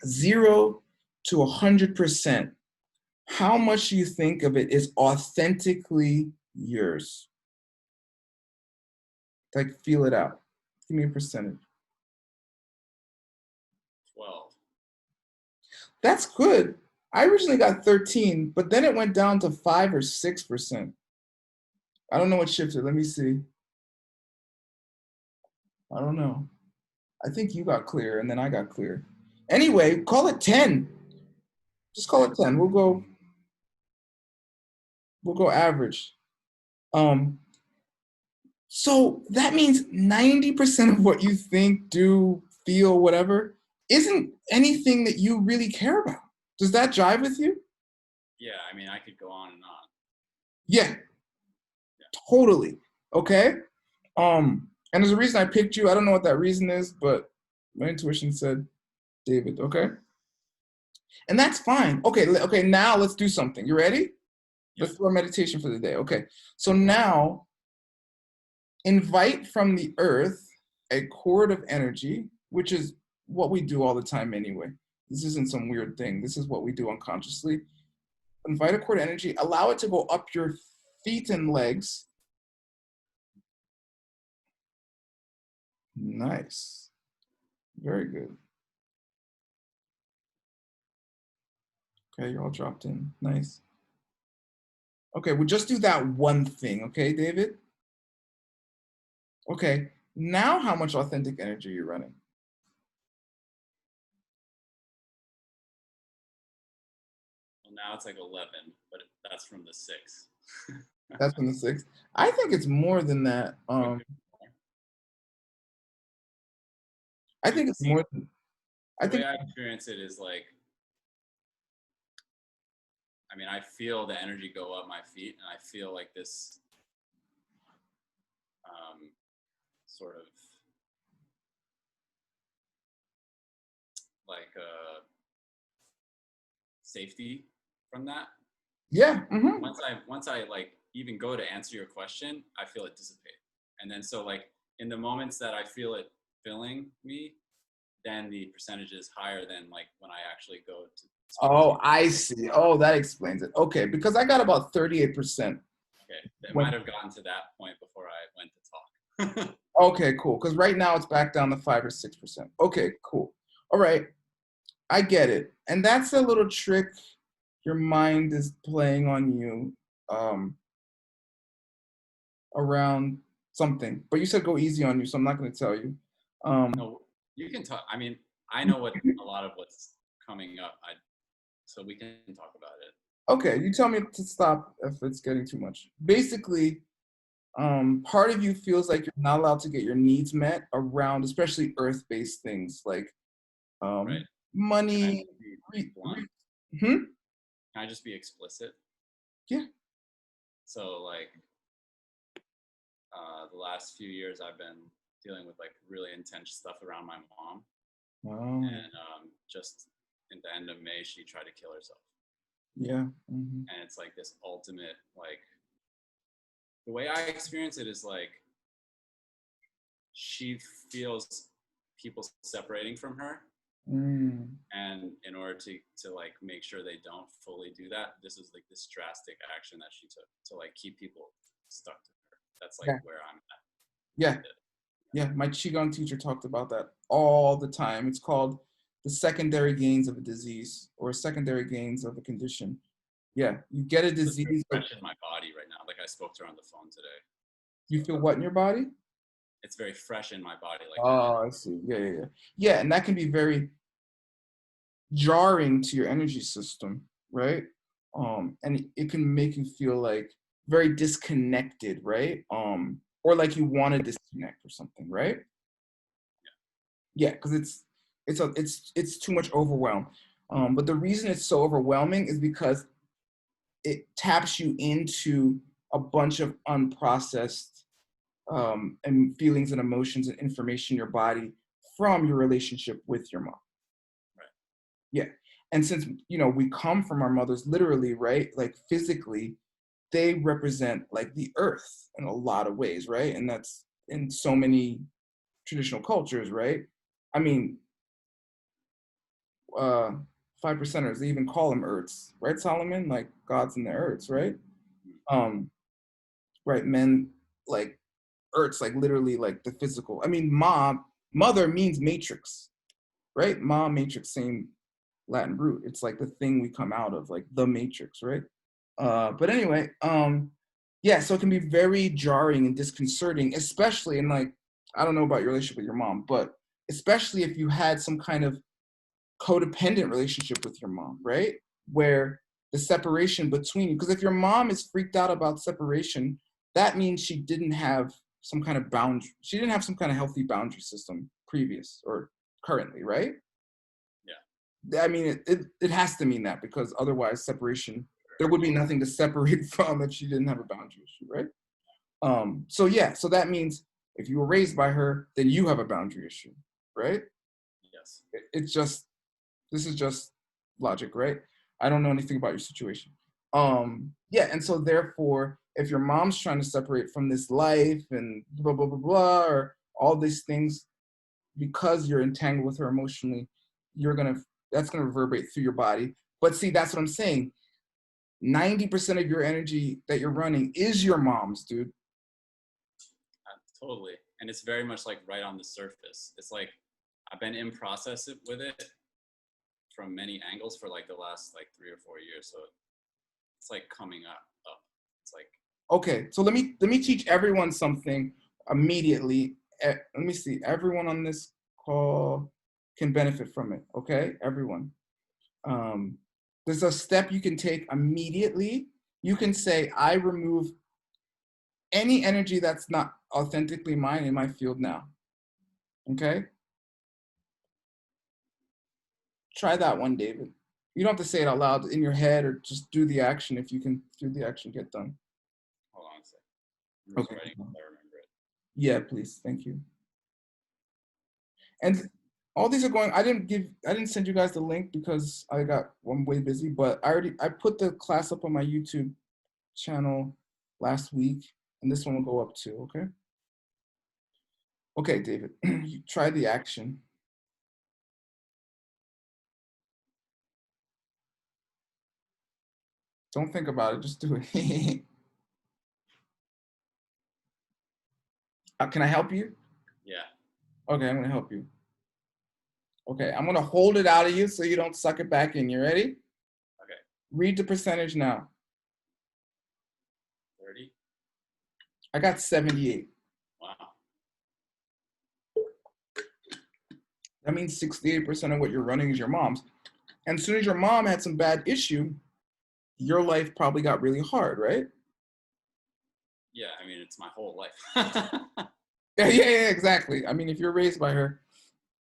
0 to 100%, how much do you think of it is authentically yours? Like, feel it out. Give me a percentage. 12. That's good. I originally got 13, but then it went down to 5 or 6%. I don't know what shifted. Let me see. I don't know. I think you got clear and then I got clear. Anyway, call it 10. Just call it 10. We'll go average. So that means 90% of what you think, do, feel, whatever, isn't anything that you really care about. Does that jive with you? Yeah, I mean, I could go on and on. Yeah. Totally. Okay. And there's a reason I picked you. I don't know what that reason is, but my intuition said David. Okay. And that's fine. Okay. Now let's do something. You ready? Yeah. Let's do our meditation for the day. Okay. So now invite from the earth a cord of energy, which is what we do all the time anyway. This isn't some weird thing. This is what we do unconsciously. Invite a cord of energy. Allow it to go up your feet and legs. Nice. Very good. Okay, you're all dropped in. Nice. Okay, we'll just do that one thing, okay, David? Okay, Now, how much authentic energy are you running? Well, now it's like 11, but that's from the 6. That's from the 6. I think it's more than that. I think it's more than, I The way think, I experience it is like, I mean, I feel the energy go up my feet, and I feel like this sort of like safety from that. yeah. Once I like even go to answer your question, I feel it dissipate. And then so like in the moments that I feel it filling me, then the percentage is higher than like when I actually go to speak to Oh, you. I see. Oh, that explains it. Okay, because I got about 38%. Okay, it When- might have gotten to that point before I went to talk. Okay, cool. Because right now it's back down to 5 or 6%. Okay, cool. All right, I get it. And that's a little trick your mind is playing on you around something. But you said go easy on you, so I'm not going to tell you. No, you can talk. I mean, I know what a lot of what's coming up. So we can talk about it. Okay, you tell me to stop if it's getting too much. Basically, part of you feels like you're not allowed to get your needs met around, especially earth-based things like Right. money. Can I be blunt? Hmm? Can I just be explicit? Yeah. So like the last few years I've been dealing with like really intense stuff around my mom. Wow. And just at the end of May, she tried to kill herself. Yeah. Mhm. And it's like this ultimate, like, the way I experience it is like she feels people separating from her. Mm. And in order to like make sure they don't fully do that, this is like this drastic action that she took to like keep people stuck to her. That's like Yeah. where I'm at. Yeah. Yeah. My Qigong teacher talked about that all the time. It's called the secondary gains of a disease or secondary gains of a condition. Yeah. You get a It's very disease, but fresh in my body right now. Like I spoke to her on the phone today. you feel what in your body? It's very fresh in my body. Like Oh, I see. Yeah, yeah, yeah. Yeah, and that can be very jarring to your energy system, right? And it can make you feel like very disconnected, right? Or like you want to disconnect or something, right? Yeah, because it's too much overwhelm. But the reason it's so overwhelming is because it taps you into a bunch of unprocessed and feelings and emotions and information in your body from your relationship with your mom. Right. Yeah. And since, we come from our mothers literally, right? Like physically, they represent like the earth in a lot of ways, right? And that's in so many traditional cultures, right? I mean, 5%ers, they even call them earths, right, Solomon? Like gods in the earths, right? Um, right, men like earths, like literally like the physical. I mean, mother means matrix, right? Ma, matrix, same Latin root. It's like the thing we come out of, like the matrix, right? But anyway, yeah, so it can be very jarring and disconcerting, especially in like, I don't know about your relationship with your mom, but especially if you had some kind of codependent relationship with your mom, right? Where the separation between you, because if your mom is freaked out about separation, that means she didn't have some kind of boundary. She didn't have some kind of healthy boundary system previous or currently, right? Yeah. I mean, it has to mean that because otherwise separation, there would be nothing to separate from if she didn't have a boundary issue, right? So yeah, so that means if you were raised by her, then you have a boundary issue, right? Yes. It's just, this is just logic, right? I don't know anything about your situation. Yeah, and so therefore, if your mom's trying to separate from this life and blah, blah, blah, blah, or all these things, because you're entangled with her emotionally, that's gonna reverberate through your body. But see, that's what I'm saying. 90% of your energy that you're running is your mom's, dude. Totally. And it's very much like right on the surface. It's like I've been in process with it from many angles for like the last like 3 or 4 years. So it's like coming up. It's like Okay, so let me teach everyone something immediately, let me see, everyone on this call can benefit from it, okay? Everyone. There's a step you can take immediately. You can say, I remove any energy that's not authentically mine in my field now, okay? Try that one, David. You don't have to say it out loud in your head, or just do the action. If you can do the action, get done. Hold on a second. I'm just Okay. writing if I remember it. Yeah, please. Thank you. And all these are going, I didn't send you guys the link because I'm way busy, but I put the class up on my YouTube channel last week, and this one will go up too, okay? Okay, David, you try the action. Don't think about it, just do it. Can I help you? Yeah. Okay, I'm gonna help you. Okay, I'm gonna hold it out of you so you don't suck it back in. You ready? Okay. Read the percentage now. 30. I got 78. Wow. That means 68% of what you're running is your mom's. And as soon as your mom had some bad issue, your life probably got really hard, right? Yeah, I mean, it's my whole life. Yeah, exactly. I mean, if you're raised by her,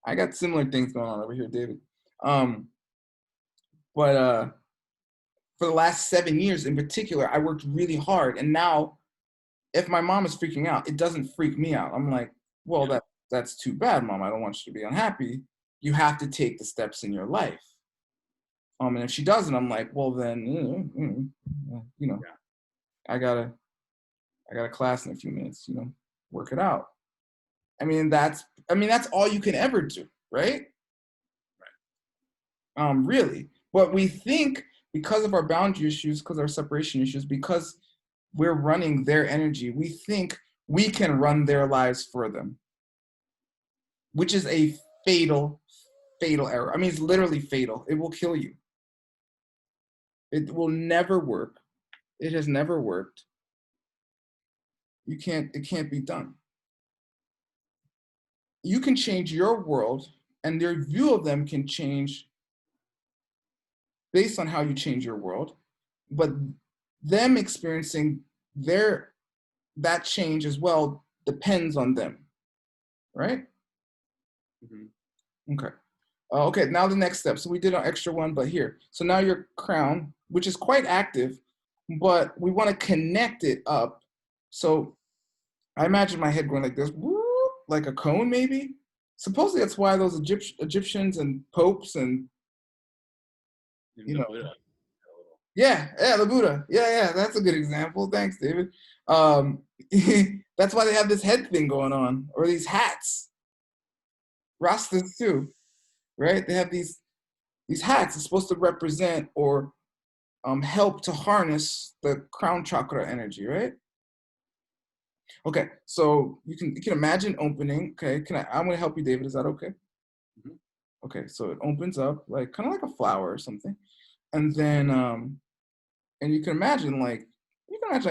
I got similar things going on over here, David. But for the last 7 years in particular, I worked really hard. And now, if my mom is freaking out, it doesn't freak me out. I'm like, well, that's too bad, Mom. I don't want you to be unhappy. You have to take the steps in your life. And if she doesn't, I'm like, well, then, Yeah. I got a class in a few minutes, work it out. I mean, that's all you can ever do, right? Right. Really. But we think because of our boundary issues, because our separation issues, because we're running their energy, we think we can run their lives for them, which is a fatal error. I mean, it's literally fatal. It will kill you. It will never work. It has never worked. It can't be done. You can change your world, and their view of them can change based on how you change your world, but them experiencing that change as well depends on them, right? Mm-hmm. Okay. Okay, now the next step. So we did an extra one, but here. So now your crown, which is quite active, but we want to connect it up. So I imagine my head going like this, whoop, like a cone maybe. Supposedly that's why those Egyptians and popes and, The Buddha. Yeah, the Buddha. Yeah, that's a good example. Thanks, David. That's why they have this head thing going on, or these hats. Rastas too, right? They have these hats. It's supposed to represent or help to harness the crown chakra energy, right? Okay, so you can imagine opening. Okay, I'm gonna help you, David. Is that okay? Mm-hmm. Okay, so it opens up like kind of like a flower or something, and then and you can imagine like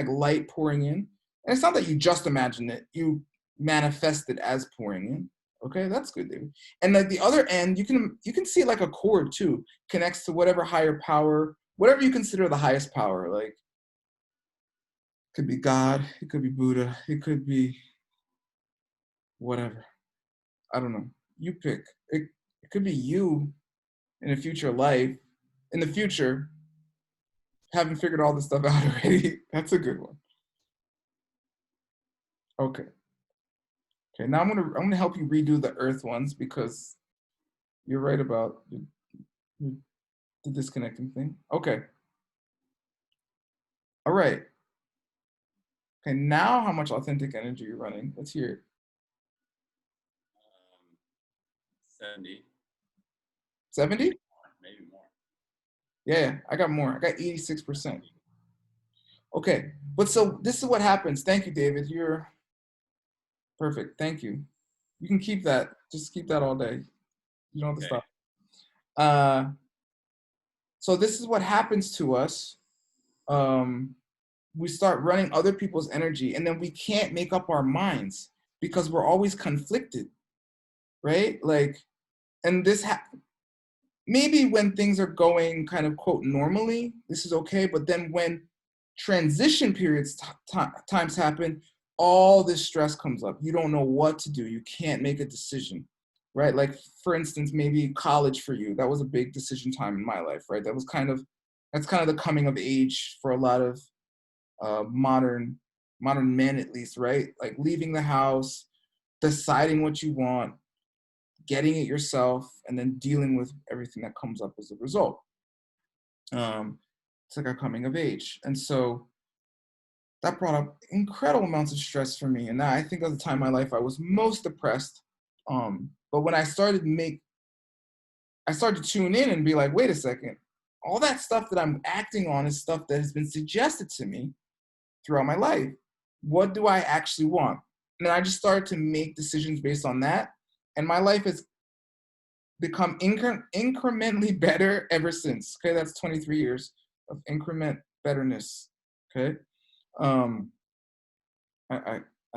light pouring in. And it's not that you just imagine it; you manifest it as pouring in. Okay, that's good, David. And at the other end, you can see like a cord too, connects to whatever higher power, whatever you consider the highest power. Like, it could be God, it could be Buddha, it could be whatever. I don't know. You pick. It could be you in a future life, in the future, having figured all this stuff out already. That's a good one. Okay. Okay, now I'm gonna help you redo the earth ones because you're right about the disconnecting thing. Okay. All right. Okay, now how much authentic energy you're running? Let's hear it. 70. 70? Maybe more. Yeah, I got more. I got 86%. Okay, but so this is what happens. Thank you, David. You're perfect. Thank you. You can keep that. Just keep that all day. You don't have to stop. So this is what happens to us. We start running other people's energy, and then we can't make up our minds. because we're always conflicted, right? Like, and this maybe when things are going kind of quote normally, this is okay. But then when transition periods times happen, all this stress comes up. You don't know what to do. You can't make a decision, right? Like for instance, maybe college for you, that was a big decision time in my life, right? That's kind of the coming of age for a lot of modern men, at least, right? Like leaving the house, deciding what you want, getting it yourself, and then dealing with everything that comes up as a result. It's like a coming of age. And so that brought up incredible amounts of stress for me. And I think at the time in my life I was most depressed. But when I started to tune in and be like, wait a second, all that stuff that I'm acting on is stuff that has been suggested to me throughout my life. What do I actually want? And then I just started to make decisions based on that. And my life has become incrementally better ever since. Okay, that's 23 years of increment betterness. Okay, I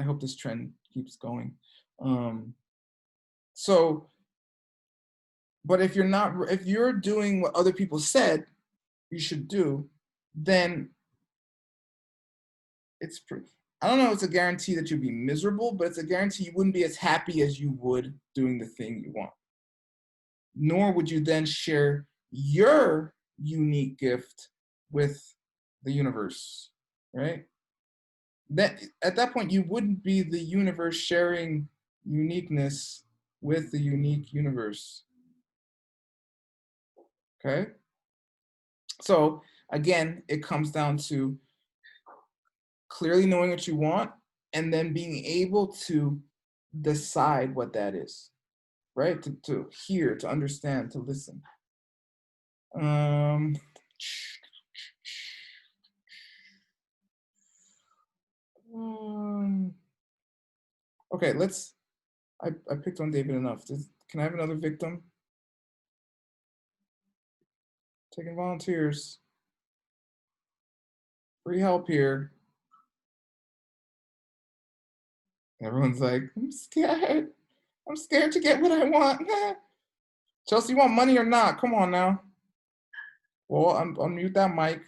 hope this trend keeps going. So, but if you're doing what other people said you should do, then it's proof. I don't know, it's a guarantee that you'd be miserable, but it's a guarantee you wouldn't be as happy as you would doing the thing you want. Nor would you then share your unique gift with the universe, right? That at that point you wouldn't be the universe sharing uniqueness with the unique universe. Okay? So again, it comes down to clearly knowing what you want and then being able to decide what that is, right? To hear, to understand, to listen. Okay, I picked on David enough. Can I have another victim? Taking volunteers. Free help here. Everyone's like, I'm scared. I'm scared to get what I want. Chelsea, you want money or not? Come on now. Well, unmute that mic.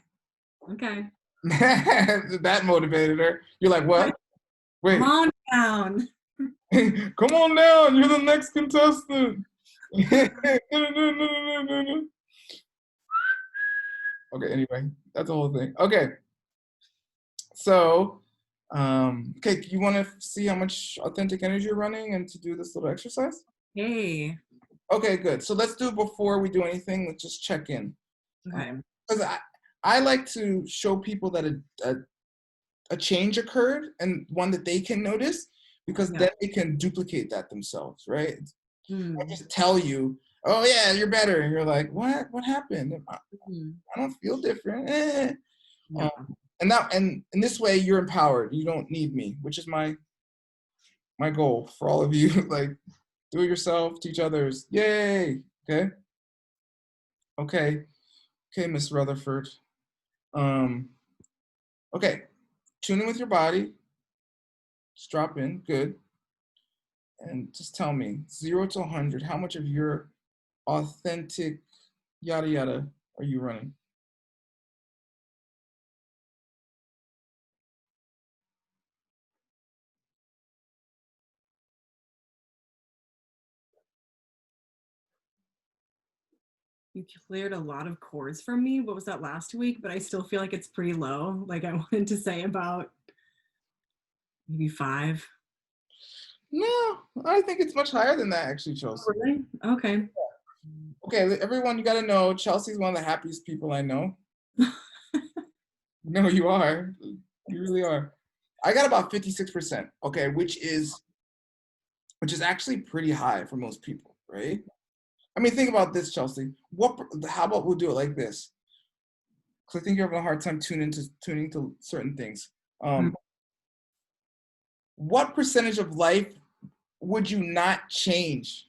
Okay. That motivated her. You're like, what? Wait. Come on down. Come on down. You're the next contestant. Okay, anyway, that's the whole thing. Okay. So, okay, you want to see how much authentic energy you're running and to do this little exercise? Hey. Okay, good. So let's do it before we do anything. Let's just check in. Okay. Because I like to show people that a change occurred and one that they can notice, because then they can duplicate that themselves, right? I just tell you, oh yeah, you're better. And you're like, what? What happened? I don't feel different. Yeah. And in this way, you're empowered. You don't need me, which is my goal for all of you. Like, do it yourself, teach others. Yay. Okay. Okay, Miss Rutherford. Okay, tune in with your body. Just drop in, good. And just tell me, 0 to 100, how much of your authentic yada yada are you running? You cleared a lot of chords from me. What was that last week? But I still feel like it's pretty low. Like I wanted to say about maybe 5. No, I think it's much higher than that, actually, Chelsea. Really? Okay. Okay, everyone, you gotta know, Chelsea's one of the happiest people I know. No, you are. You really are. I got about 56%, okay, which is actually pretty high for most people, right? I mean, think about this, Chelsea. How about we'll do it like this? Because I think you're having a hard time tuning to certain things. What percentage of life would you not change?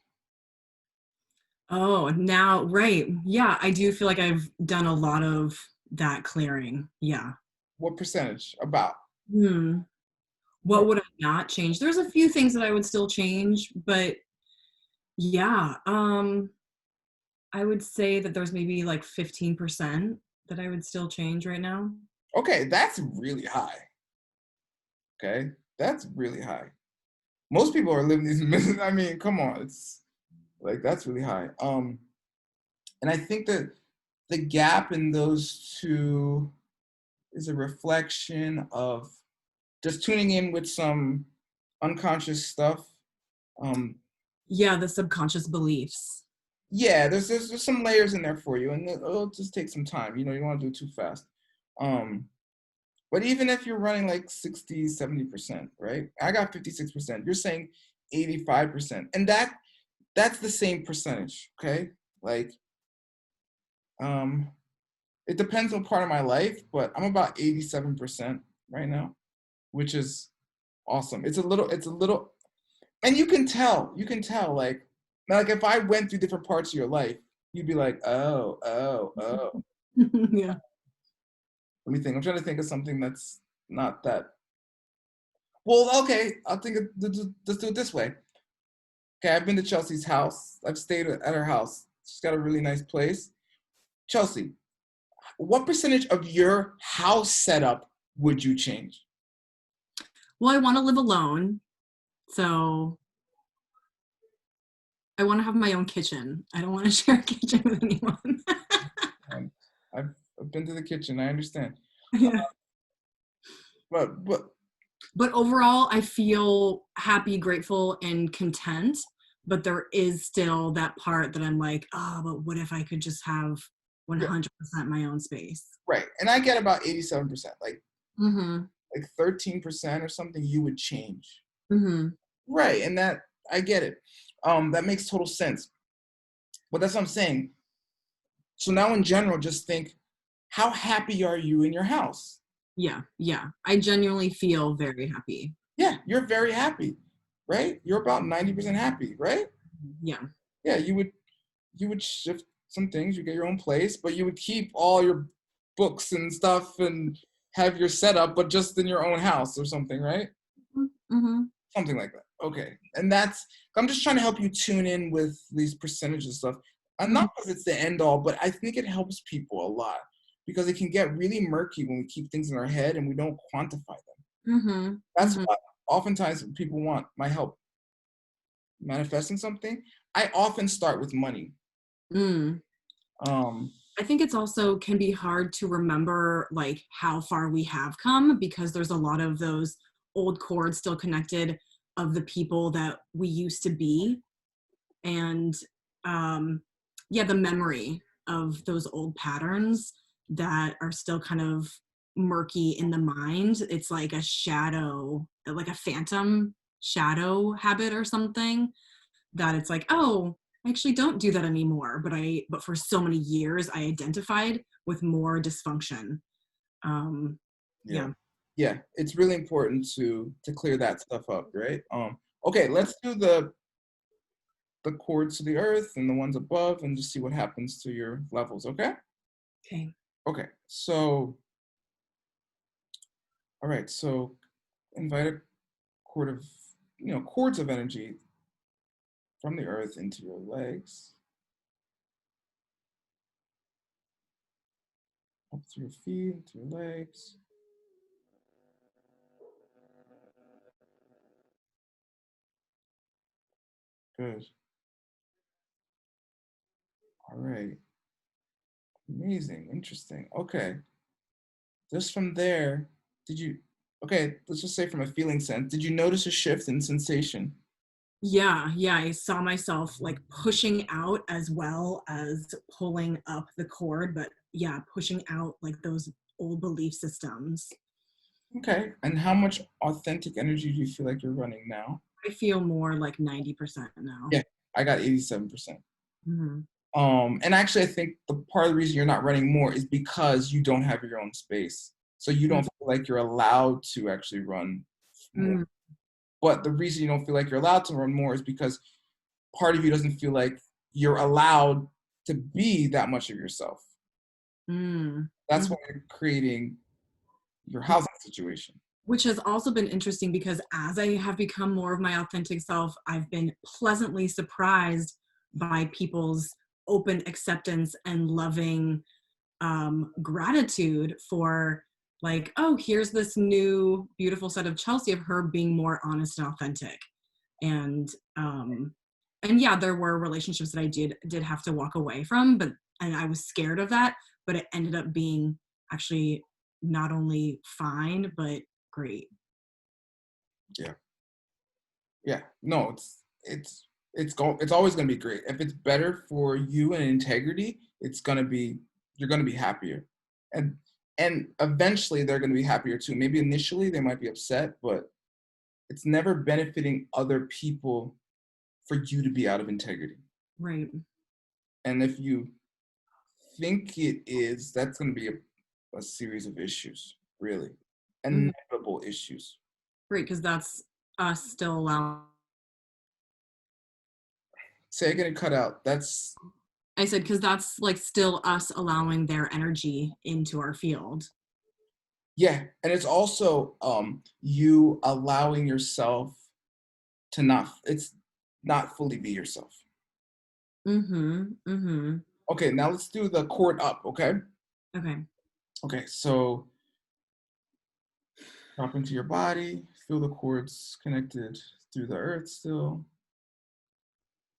Oh, now, right. Yeah, I do feel like I've done a lot of that clearing. Yeah. What percentage? About? What would I not change? There's a few things that I would still change, but yeah, I would say that there's maybe like 15% that I would still change right now. Okay, that's really high. Okay, that's really high. Most people are living these I mean, come on, it's like that's really high. And I think that the gap in those two is a reflection of just tuning in with some unconscious stuff. Um, Yeah, the subconscious beliefs. yeah, there's some layers in there for you, and it'll just take some time. You know, you don't want to do it too fast. Um, but even if you're running like 60, 70%, right? I got 56%. You're saying 85%. And that's the same percentage, okay? Like, it depends on part of my life, but I'm about 87% right now, which is awesome. It's a little, and you can tell, like if I went through different parts of your life, you'd be like, oh, oh, oh. Yeah. Let me think. I'm trying to think of something that's not that. Well, okay, I'll think of, let's do it this way. Okay, I've been to Chelsea's house. I've stayed at her house. She's got a really nice place. Chelsea, what percentage of your house setup would you change? Well, I want to live alone, so I want to have my own kitchen. I don't want to share a kitchen with anyone. Um, I've been to the kitchen. I understand, Yeah. but But overall, I feel happy, grateful, and content. But there is still that part that I'm like, oh, but what if I could just have yeah, 100% my own space? right. And I get about 87%, Mm-hmm. like 13% or something you would change. Mm-hmm. Right, and that I get it. That makes total sense. But that's what I'm saying. So now in general, just think, how happy are you in your house? Yeah, yeah. I genuinely feel very happy. Yeah, you're very happy, right? You're about 90% happy, right? Yeah. Yeah, you would shift some things, you get your own place, but you would keep all your books and stuff and have your setup, but just in your own house or something, right? Mm-hmm. Something like that. Okay. And I'm just trying to help you tune in with these percentages and stuff. And Mm-hmm. not because it's the end all, but I think it helps people a lot because it can get really murky when we keep things in our head and we don't quantify them. Mm-hmm. That's Mm-hmm. why oftentimes when people want my help manifesting something, I often start with money. Mm. Um, I think it's also can be hard to remember like how far we have come because there's a lot of those old cords still connected of the people that we used to be. And um, yeah, the memory of those old patterns that are still kind of murky in the mind. It's like a shadow, like a phantom shadow habit or something that it's like, oh, I actually don't do that anymore. But for so many years, I identified with more dysfunction. Um, yeah. yeah. Yeah, it's really important to clear that stuff up, right? Okay, let's do the chords to the earth and the ones above and just see what happens to your levels, okay? Okay. Okay, so, all right, so invite a chord of, chords of energy from the earth into your legs, up through your feet, into your legs. Good. All right. Amazing. Interesting. Okay. Just from there, okay, let's just say from a feeling sense, did you notice a shift in sensation? Yeah, yeah, I saw myself like pushing out as well as pulling up the cord, but yeah, pushing out like those old belief systems. Okay. And how much authentic energy do you feel like you're running now? I feel more like 90% now. Yeah, I got 87%. Hmm. And actually, I think the part of the reason you're not running more is because you don't have your own space. So you don't feel like you're allowed to actually run more. Mm-hmm. But the reason you don't feel like you're allowed to run more is because part of you doesn't feel like you're allowed to be that much of yourself. Mm-hmm. That's why you're creating your housing situation. which has also been interesting because as I have become more of my authentic self, I've been pleasantly surprised by people's open acceptance and loving gratitude for like, oh, here's this new beautiful side of Chelsea, of her being more honest and authentic. And yeah, there were relationships that I did have to walk away from, and I was scared of that, but it ended up being actually not only fine but great. Yeah. No, it's always gonna be great. If it's better for you and integrity, you're gonna be happier. And eventually they're gonna be happier too. Maybe initially they might be upset, but it's never benefiting other people for you to be out of integrity. Right. And if you think it is, that's gonna be a series of issues, really. Inevitable issues. Great, because that's us still allowing. Say again and cut out. That's I said, because that's like still us allowing their energy into our field. yeah, and it's also you allowing yourself to not fully be yourself. Mm-hmm. Mm-hmm. Okay, now let's do the chord up, okay? Okay. Okay, so drop into your body, feel the chords connected through the earth still.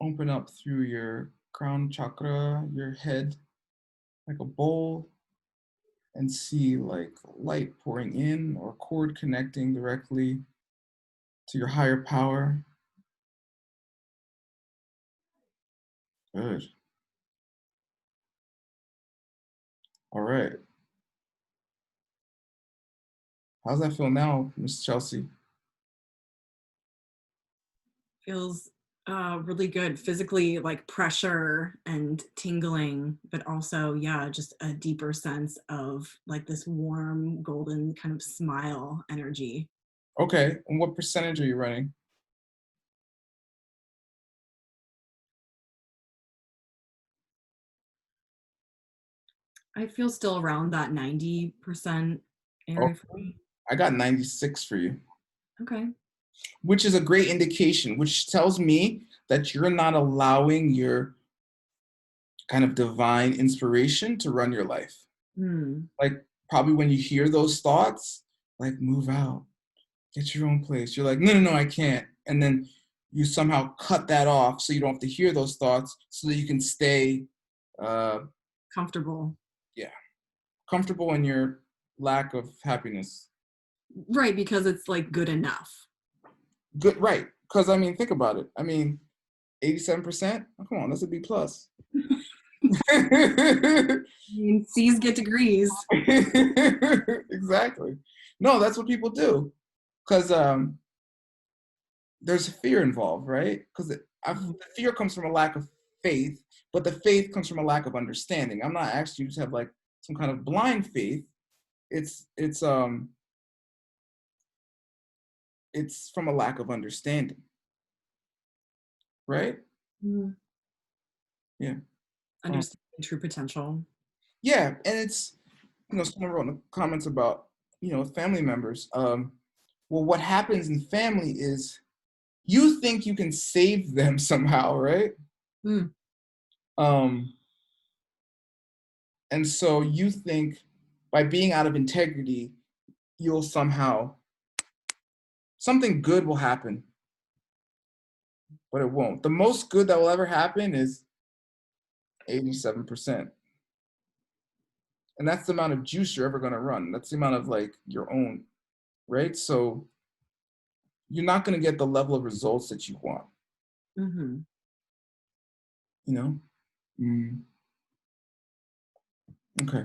Open up through your crown chakra, your head like a bowl, and see like light pouring in or cord connecting directly to your higher power. Good. All right. How's that feel now, Miss Chelsea? Feels really good physically, like pressure and tingling, but also, yeah, just a deeper sense of like this warm, golden kind of smile energy. Okay, and what percentage are you running? I feel still around that 90% Oh, area for me. I got 96 for you, Okay. which is a great indication, which tells me that you're not allowing your kind of divine inspiration to run your life. Hmm. Like, probably when you hear those thoughts, like, move out, get your own place. You're like, no, no, no, I can't. And then you somehow cut that off so you don't have to hear those thoughts so that you can stay, uh, Comfortable. yeah, comfortable in your lack of happiness. Right, because it's like good enough. Good, right? Because I mean, think about it. I mean, 87%. Oh, come on, that's a B plus. I mean, C's get degrees. Exactly. No, that's what people do. Because there's fear involved, right? Because the fear comes from a lack of faith, but the faith comes from a lack of understanding. I'm not asking you to have like some kind of blind faith. It's from a lack of understanding, right? Mm. Yeah. Understanding true potential. Yeah, and it's someone wrote in the comments about family members. Well, what happens in family is you think you can save them somehow, right? Mm. Um, and so you think by being out of integrity, you'll somehow something good will happen, but it won't. The most good that will ever happen is 87%. And that's the amount of juice you're ever going to run. That's the amount of like your own, right? So you're not going to get the level of results that you want, Mm-hmm. you know? Mm. Okay.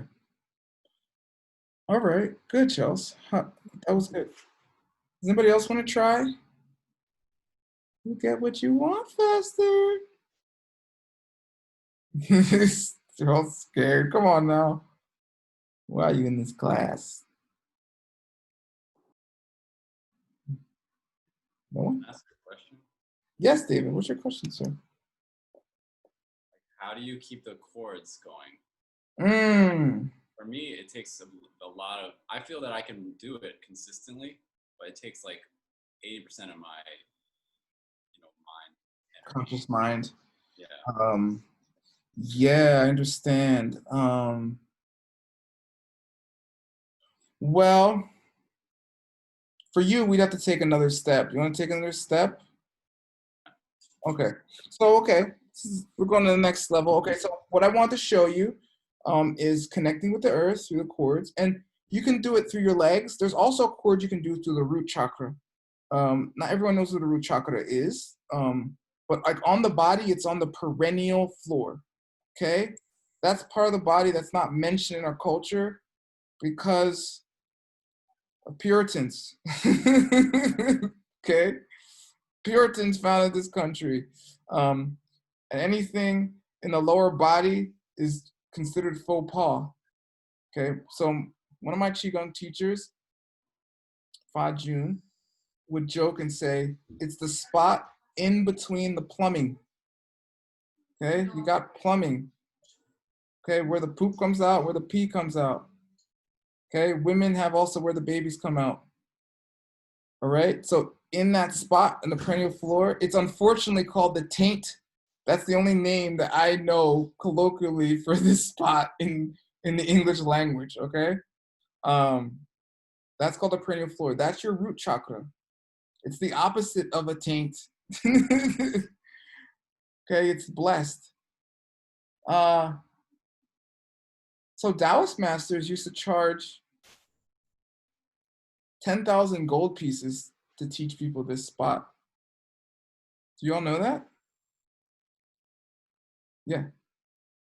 All right. Good, Chels. Huh. That was good. Does anybody else want to try? You get what you want faster. They're all scared. Come on now. Why are you in this class? No one? Ask a question. Yes, David. What's your question, sir? How do you keep the chords going? Mm. For me, it takes a lot of. I feel that I can do it consistently, but it takes like 80% of my, mind. Energy. Conscious mind. Yeah. Yeah, I understand. Well, for you, we'd have to take another step. You want to take another step? Okay. So, okay, we're going to the next level. Okay, so what I want to show you is connecting with the earth through the cords, and you can do it through your legs. There's also a cord you can do through the root chakra. Not everyone knows what the root chakra is, but like on the body, it's on the perennial floor. Okay, that's part of the body that's not mentioned in our culture because of Puritans. Okay, Puritans founded this country, and anything in the lower body is considered faux pas. Okay, so one of my qigong teachers, Fa Jun, would joke and say, "It's the spot in between the plumbing." Okay, you got plumbing. Okay, where the poop comes out, where the pee comes out. Okay, women have also where the babies come out. All right, so in that spot in the perennial floor, it's unfortunately called the taint. That's the only name that I know colloquially for this spot in the English language. Okay, that's called the perennial floor. That's your root chakra. It's the opposite of a taint. Okay, it's blessed. So Taoist masters used to charge 10,000 gold pieces to teach people this spot. Do you all know that? Yeah.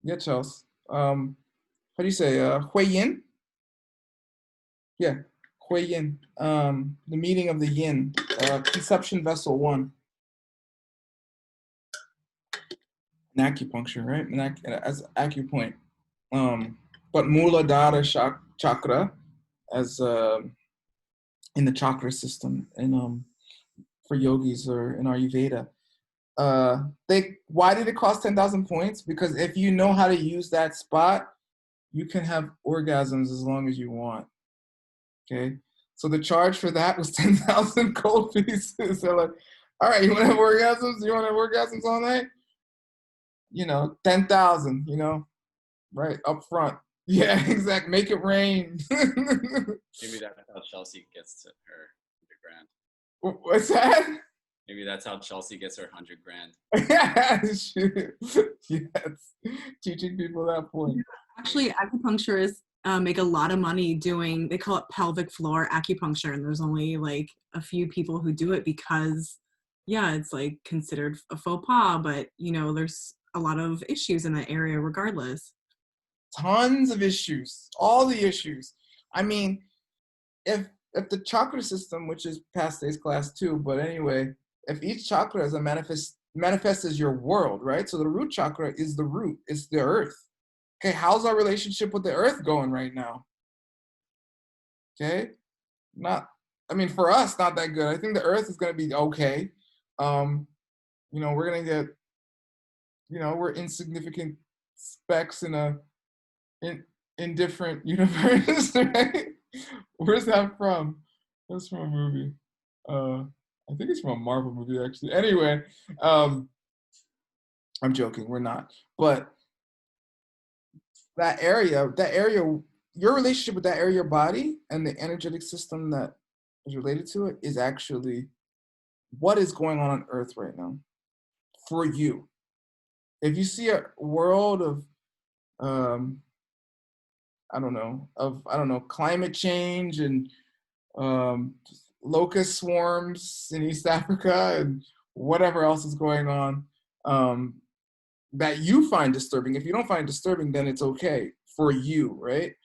Yeah, Charles. How do you say? Hui Yin? Yeah, Hui Yin. The meeting of the yin. Conception vessel 1. An acupuncture, right? As acupoint. But Muladhara chakra as in the chakra system and for yogis or in Ayurveda. Why did it cost 10,000 points? Because if you know how to use that spot, you can have orgasms as long as you want. Okay, so the charge for that was 10,000 gold pieces. So like, all right, you want to have orgasms? You want to have orgasms all night? 10,000. Right up front. Yeah, exactly. Make it rain. Maybe that's how Chelsea gets to her 100 grand. What's that? Maybe that's how Chelsea gets her 100 grand. Yes, teaching people that point. Actually, acupuncturists make a lot of money doing, they call it pelvic floor acupuncture, and there's only like a few people who do it because, yeah, it's like considered a faux pas, but there's a lot of issues in that area regardless. Tons of issues, all the issues. I mean, if the chakra system, which is past today's class too, but anyway, if each chakra is a manifests as your world, right? So the root chakra is the root, it's the earth. Okay, how's our relationship with the earth going right now? Okay, for us, not that good. I think the earth is going to be okay. We're going to get, we're insignificant specks in different universes, right? Where's that from? That's from a movie. I think it's from a Marvel movie, actually. Anyway, I'm joking. We're not. But that area, your relationship with that area of your body and the energetic system that is related to it is actually what is going on Earth right now for you. If you see a world of, climate change and locust swarms in East Africa and whatever else is going on that you find disturbing. If you don't find it disturbing, then it's okay for you, right?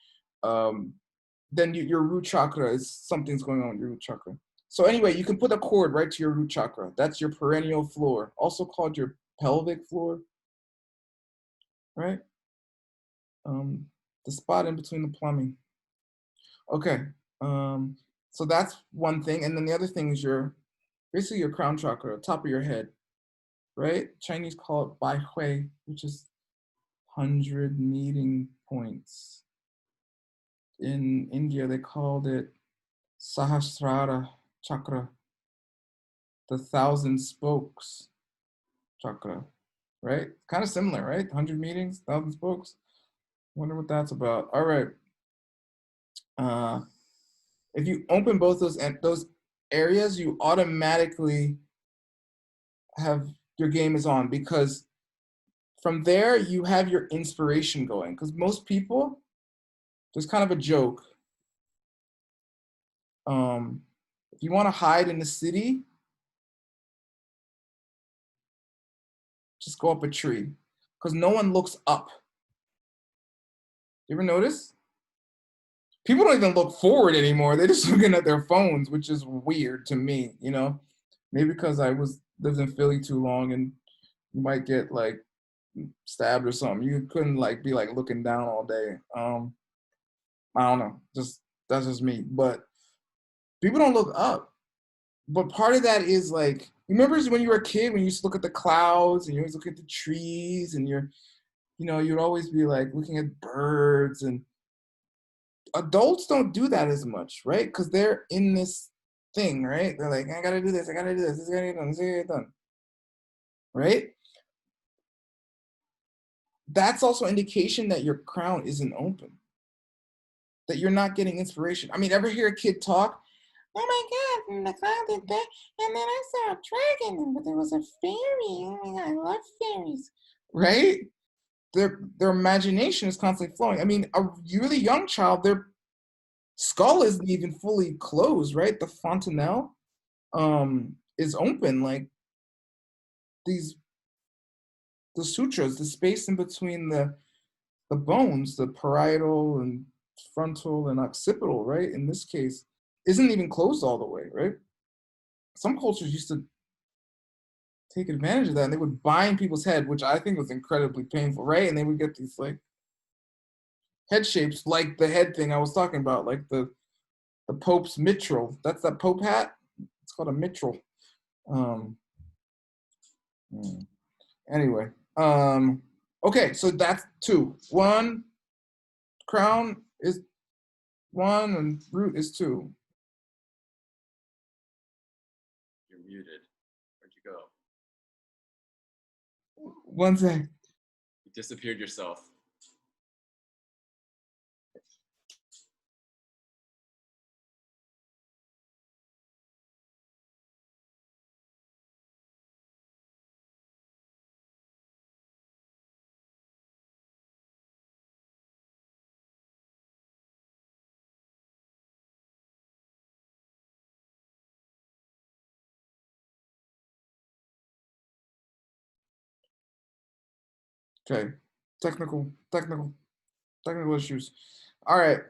Then your root chakra is something's going on with your root chakra. So anyway, you can put a cord right to your root chakra. That's your perennial floor, also called your pelvic floor, right? The spot in between the plumbing. Okay, so that's one thing. And then the other thing is basically your crown chakra, top of your head, right? Chinese call it Bai Hui, which is 100 meeting points. In India, they called it Sahasrara, chakra, the thousand spokes chakra, right? Kind of similar, right? 100 meetings, thousand spokes. Wonder what that's about. All right. If you open both those areas, you automatically have your game is on, because from there you have your inspiration going. Because most people, there's kind of a joke. If you want to hide in the city, just go up a tree, because no one looks up. You ever notice? People don't even look forward anymore. They're just looking at their phones, which is weird to me, you know? Maybe because I lived in Philly too long, and you might get like stabbed or something. You couldn't like be like looking down all day. I don't know. That's just me. But people don't look up. But part of that is like, remember when you were a kid, when you used to look at the clouds and you always look at the trees, and you'd always be like looking at birds. And adults don't do that as much, right? Because they're in this thing, right? They're like, I gotta do this, I gotta do this, this is gonna get done, this is gonna get done. Right? That's also indication that your crown isn't open, that you're not getting inspiration. I mean, ever hear a kid talk? Oh my God, and the cloud did that, and then I saw a dragon, but there was a fairy. Oh my God, I love fairies. Right? Their imagination is constantly flowing. I mean, a really young child, their skull isn't even fully closed, right? The fontanelle is open. Like the sutras, the space in between the bones, the parietal and frontal and occipital, right? In this case, isn't even closed all the way, right? Some cultures used to take advantage of that, and they would bind people's head, which I think was incredibly painful, right? And they would get these like head shapes, like the head thing I was talking about, like the Pope's mitral. That's that Pope hat. It's called a mitral. Anyway, okay, so that's 2. 1, crown is 1, and root is 2. You're muted. Where'd you go? 1 sec. You disappeared yourself. Okay, technical issues. All right,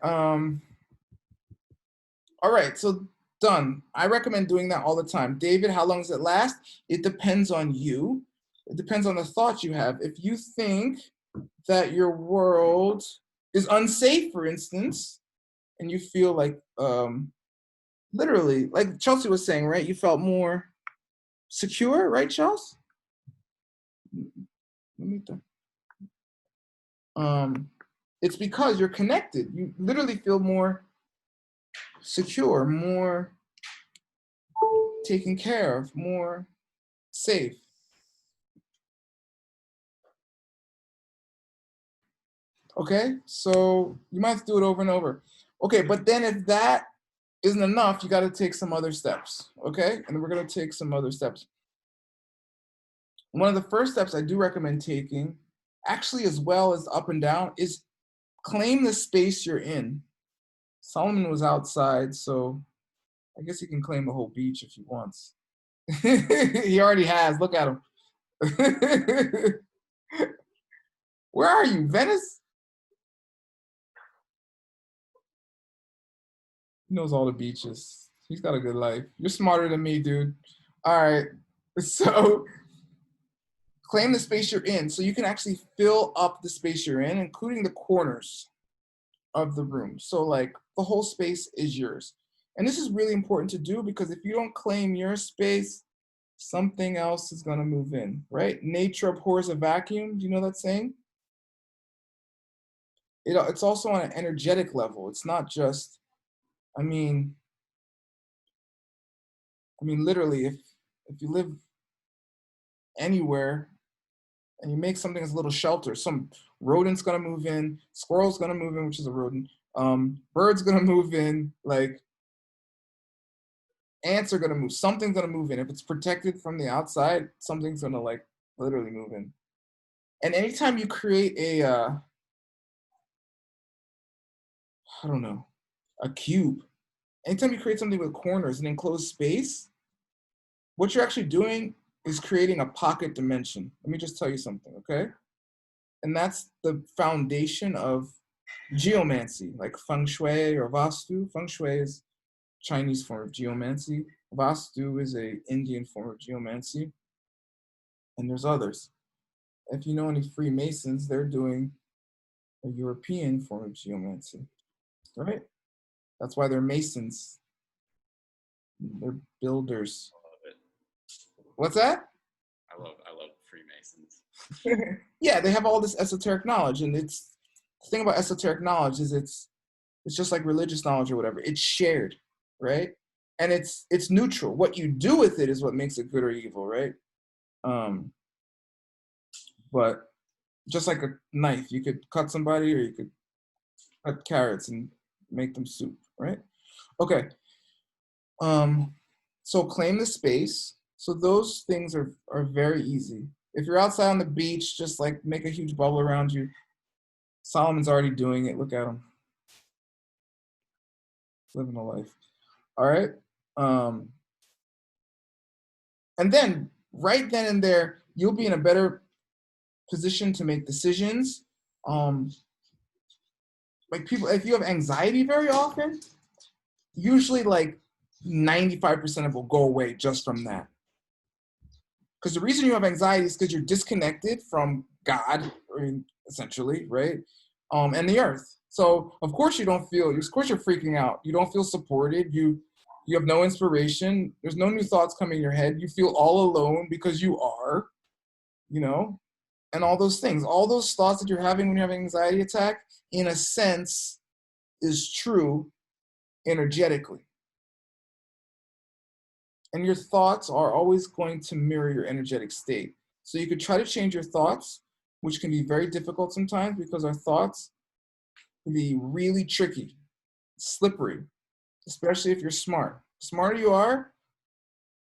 so done. I recommend doing that all the time. David, how long does it last? It depends on you. It depends on the thoughts you have. If you think that your world is unsafe, for instance, and you feel like literally, like Chelsea was saying, right? You felt more secure, right, Chelsea? Let me think. It's because you're connected. You literally feel more secure, more taken care of, more safe. Okay, so you might have to do it over and over. Okay, but then if that isn't enough, you got to take some other steps. Okay, and we're going to take some other steps. One of the first steps I do recommend taking, actually as well as up and down, is claim the space you're in. Solomon was outside, so I guess he can claim the whole beach if he wants. He already has. Look at him. Where are you, Venice? He knows all the beaches. He's got a good life. You're smarter than me, dude. All right. So claim the space you're in, so you can actually fill up the space you're in, including the corners of the room. So like the whole space is yours. And this is really important to do, because if you don't claim your space, something else is going to move in, right? Nature abhors a vacuum. Do you know that saying? It's also on an energetic level. It's not just, I mean, I mean, literally, if you live anywhere and you make something as a little shelter, some rodent's gonna move in, squirrel's gonna move in, which is a rodent, bird's gonna move in, like ants are gonna move, something's gonna move in. If it's protected from the outside, something's gonna like literally move in. And anytime you create a, I don't know, a cube, anytime you create something with corners, an enclosed space, what you're actually doing is creating a pocket dimension. Let me just tell you something, okay? And that's the foundation of geomancy, like feng shui or vastu. Feng shui is Chinese form of geomancy. Vastu is a Indian form of geomancy. And there's others. If you know any Freemasons, they're doing a European form of geomancy, right? That's why they're masons. They're builders. I love it. What's that? I love Freemasons. Yeah, they have all this esoteric knowledge, and it's the thing about esoteric knowledge is it's just like religious knowledge or whatever. It's shared, right? And it's neutral. What you do with it is what makes it good or evil, right? But just like a knife, you could cut somebody or you could cut carrots and make them soup, right? Okay. So claim the space. So those things are very easy. If you're outside on the beach, just like make a huge bubble around you. Solomon's already doing it. Look at him. Living a life. All right. And then right then and there, you'll be in a better position to make decisions. Like people, if you have anxiety very often, usually like 95% of it will go away just from that. Because the reason you have anxiety is because you're disconnected from God, essentially, right? And the earth. So of course you don't feel, of course you're freaking out. You don't feel supported. You have no inspiration. There's no new thoughts coming in your head. You feel all alone because you are, you know, and all those things. All those thoughts that you're having when you have an anxiety attack, in a sense, is true energetically. And your thoughts are always going to mirror your energetic state. So you could try to change your thoughts, which can be very difficult sometimes because our thoughts can be really tricky, slippery, especially if you're smart. The smarter you are,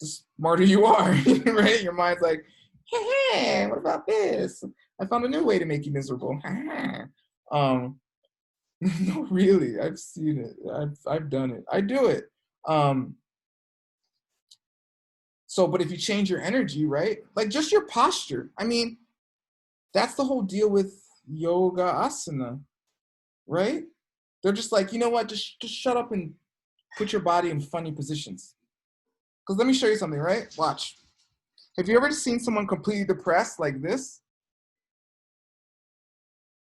the smarter you are, right? Your mind's like, hey, what about this? I found a new way to make you miserable. No, really, I've seen it. I've done it. I do it. So, but if you change your energy, right? Like just your posture. I mean, that's the whole deal with yoga asana, right? They're just like, you know what? Just shut up and put your body in funny positions. Because let me show you something, right? Watch. Have you ever seen someone completely depressed like this?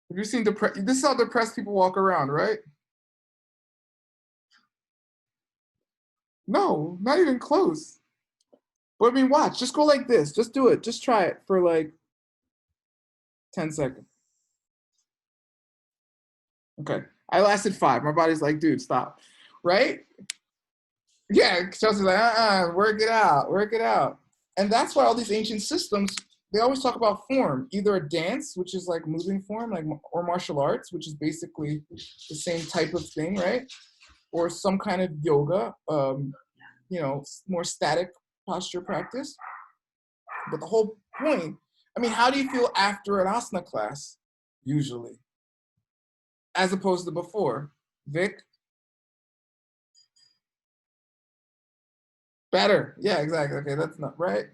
Have you seen depressed? This is how depressed people walk around, right? No, not even close. But I mean, watch. Just go like this. Just do it. Just try it for like 10 seconds. Okay. I lasted 5. My body's like, dude, stop. Right? Yeah. Chelsea's like, work it out. Work it out. And that's why all these ancient systems, they always talk about form. Either a dance, which is like moving form, like, or martial arts, which is basically the same type of thing, right? Or some kind of yoga, you know, more static posture practice. But the whole point, I mean, how do you feel after an asana class, usually, as opposed to before? Vic? Better. Yeah, exactly. Okay, that's not right.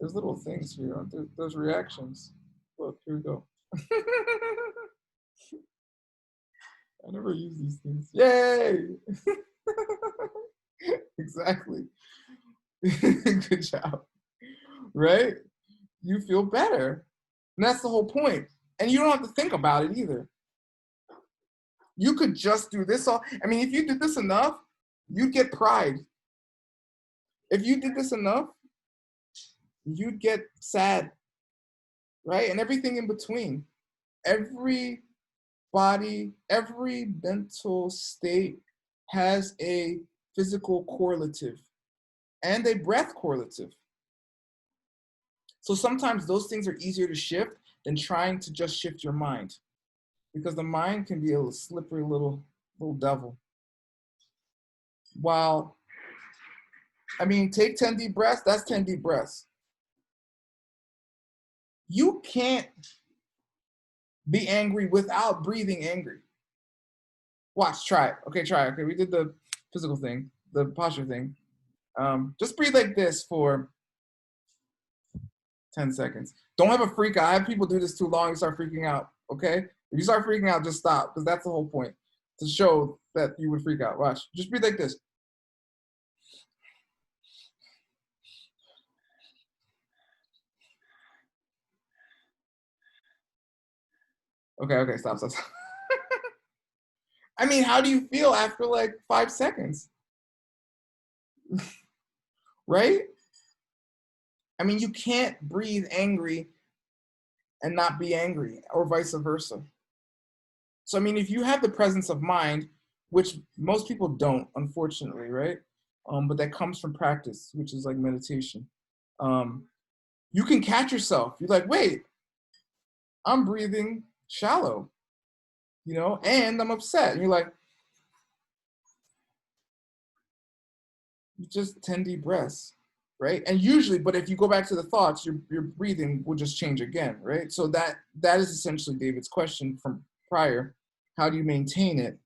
There's little things here. Those reactions. Look, here we go. I never use these things. Yay! Exactly. Good job. Right? You feel better. And that's the whole point. And you don't have to think about it either. You could just do this all. I mean, if you did this enough, you'd get pride. If you did this enough, you'd get sad, right? And everything in between. Every body, every mental state has a physical correlative. and a breath correlative. So sometimes those things are easier to shift than trying to just shift your mind, because the mind can be a slippery little devil. While, I mean, take 10 deep breaths, that's 10 deep breaths. You can't be angry without breathing angry. Watch, try it. Okay, try it. Okay, we did the physical thing, the posture thing. Just breathe like this for 10 seconds. Don't have a freak out. I have people do this too long, you start freaking out, okay? If you start freaking out, just stop, because that's the whole point, to show that you would freak out. Watch, just breathe like this. Okay, stop. I mean, how do you feel after like 5 seconds? Right? I mean, you can't breathe angry and not be angry, or vice versa. So, I mean, if you have the presence of mind, which most people don't, unfortunately, right? But that comes from practice, which is like meditation. You can catch yourself. You're like, wait, I'm breathing shallow, and I'm upset. And you're like, just 10 deep breaths, right? And usually, but if you go back to the thoughts, your breathing will just change again, right? So that is essentially David's question from prior. How do you maintain it?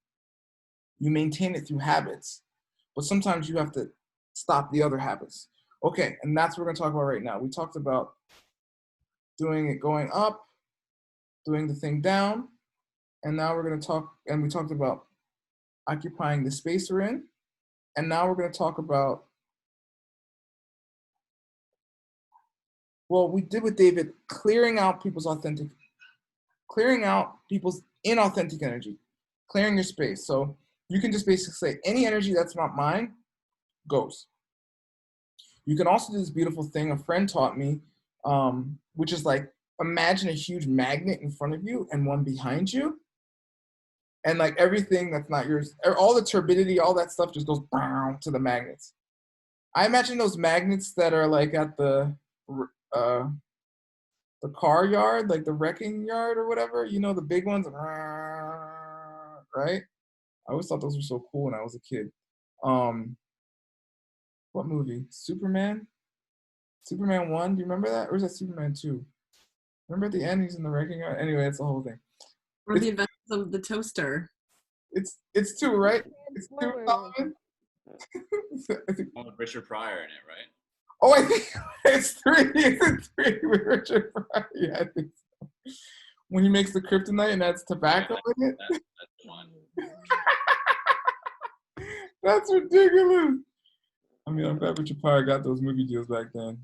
You maintain it through habits, but sometimes you have to stop the other habits. Okay, and that's what we're gonna talk about right now. We talked about doing it going up, doing the thing down, and now we're gonna talk, and we talked about occupying the space we're in, and now we're gonna talk about, well, we did with David, clearing out people's inauthentic energy, clearing your space. So you can just basically say, any energy that's not mine goes. You can also do this beautiful thing a friend taught me, which is like, imagine a huge magnet in front of you and one behind you. And like everything that's not yours, all the turbidity, all that stuff just goes to the magnets. I imagine those magnets that are like at the car yard, like the wrecking yard or whatever, the big ones, right? I always thought those were so cool when I was a kid. What movie? Superman 1, do you remember that? Or is that Superman 2? Remember at the end, he's in the wrecking yard? Anyway, that's the whole thing. Or the Adventures of the Toaster. It's 2, right? It's 2, Solomon? One with Richard Pryor in it, right? Oh, I think it's 3. It's 3 with Richard Pryor. Yeah, I think so. When he makes the kryptonite and adds tobacco in it. That's the one. That's ridiculous. I mean, I'm glad Richard Pryor got those movie deals back then.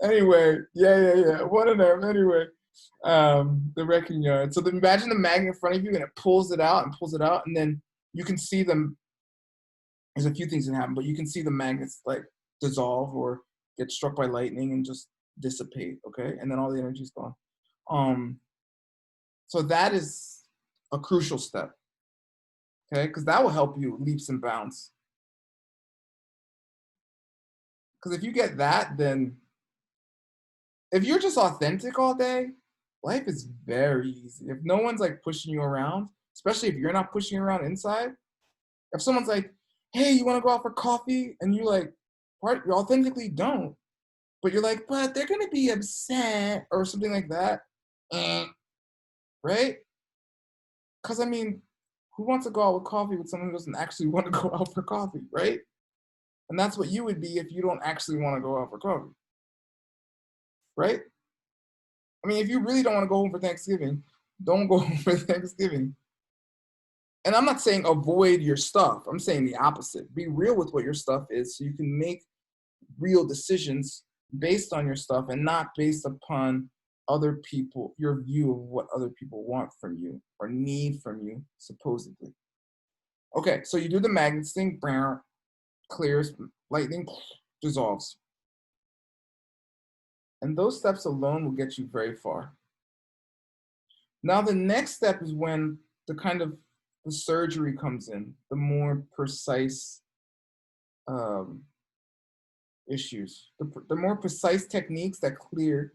Anyway, yeah. One of them. Anyway, the wrecking yard. So imagine the magnet in front of you, and it pulls it out, and then you can see them. There's a few things that happen, but you can see the magnets like dissolve or get struck by lightning and just dissipate. Okay, and then all the energy's gone. So that is a crucial step. Okay, because that will help you leaps and bounds. Because if you get that, then if you're just authentic all day, life is very easy. If no one's like pushing you around, especially if you're not pushing around inside, if someone's like, hey, you want to go out for coffee? And you like, you authentically don't. But you're like, but they're going to be upset or something like that. Right? Because I mean, who wants to go out with coffee with someone who doesn't actually want to go out for coffee, right? And that's what you would be if you don't actually want to go out for coffee, right? I mean, if you really don't want to go home for Thanksgiving, don't go home for Thanksgiving. And I'm not saying avoid your stuff. I'm saying the opposite. Be real with what your stuff is so you can make real decisions based on your stuff and not based upon other people, your view of what other people want from you or need from you, supposedly. Okay, so you do the magnets thing, clears, lightning dissolves. And those steps alone will get you very far. Now the next step is when the surgery comes in, the more precise issues. The more precise techniques that clear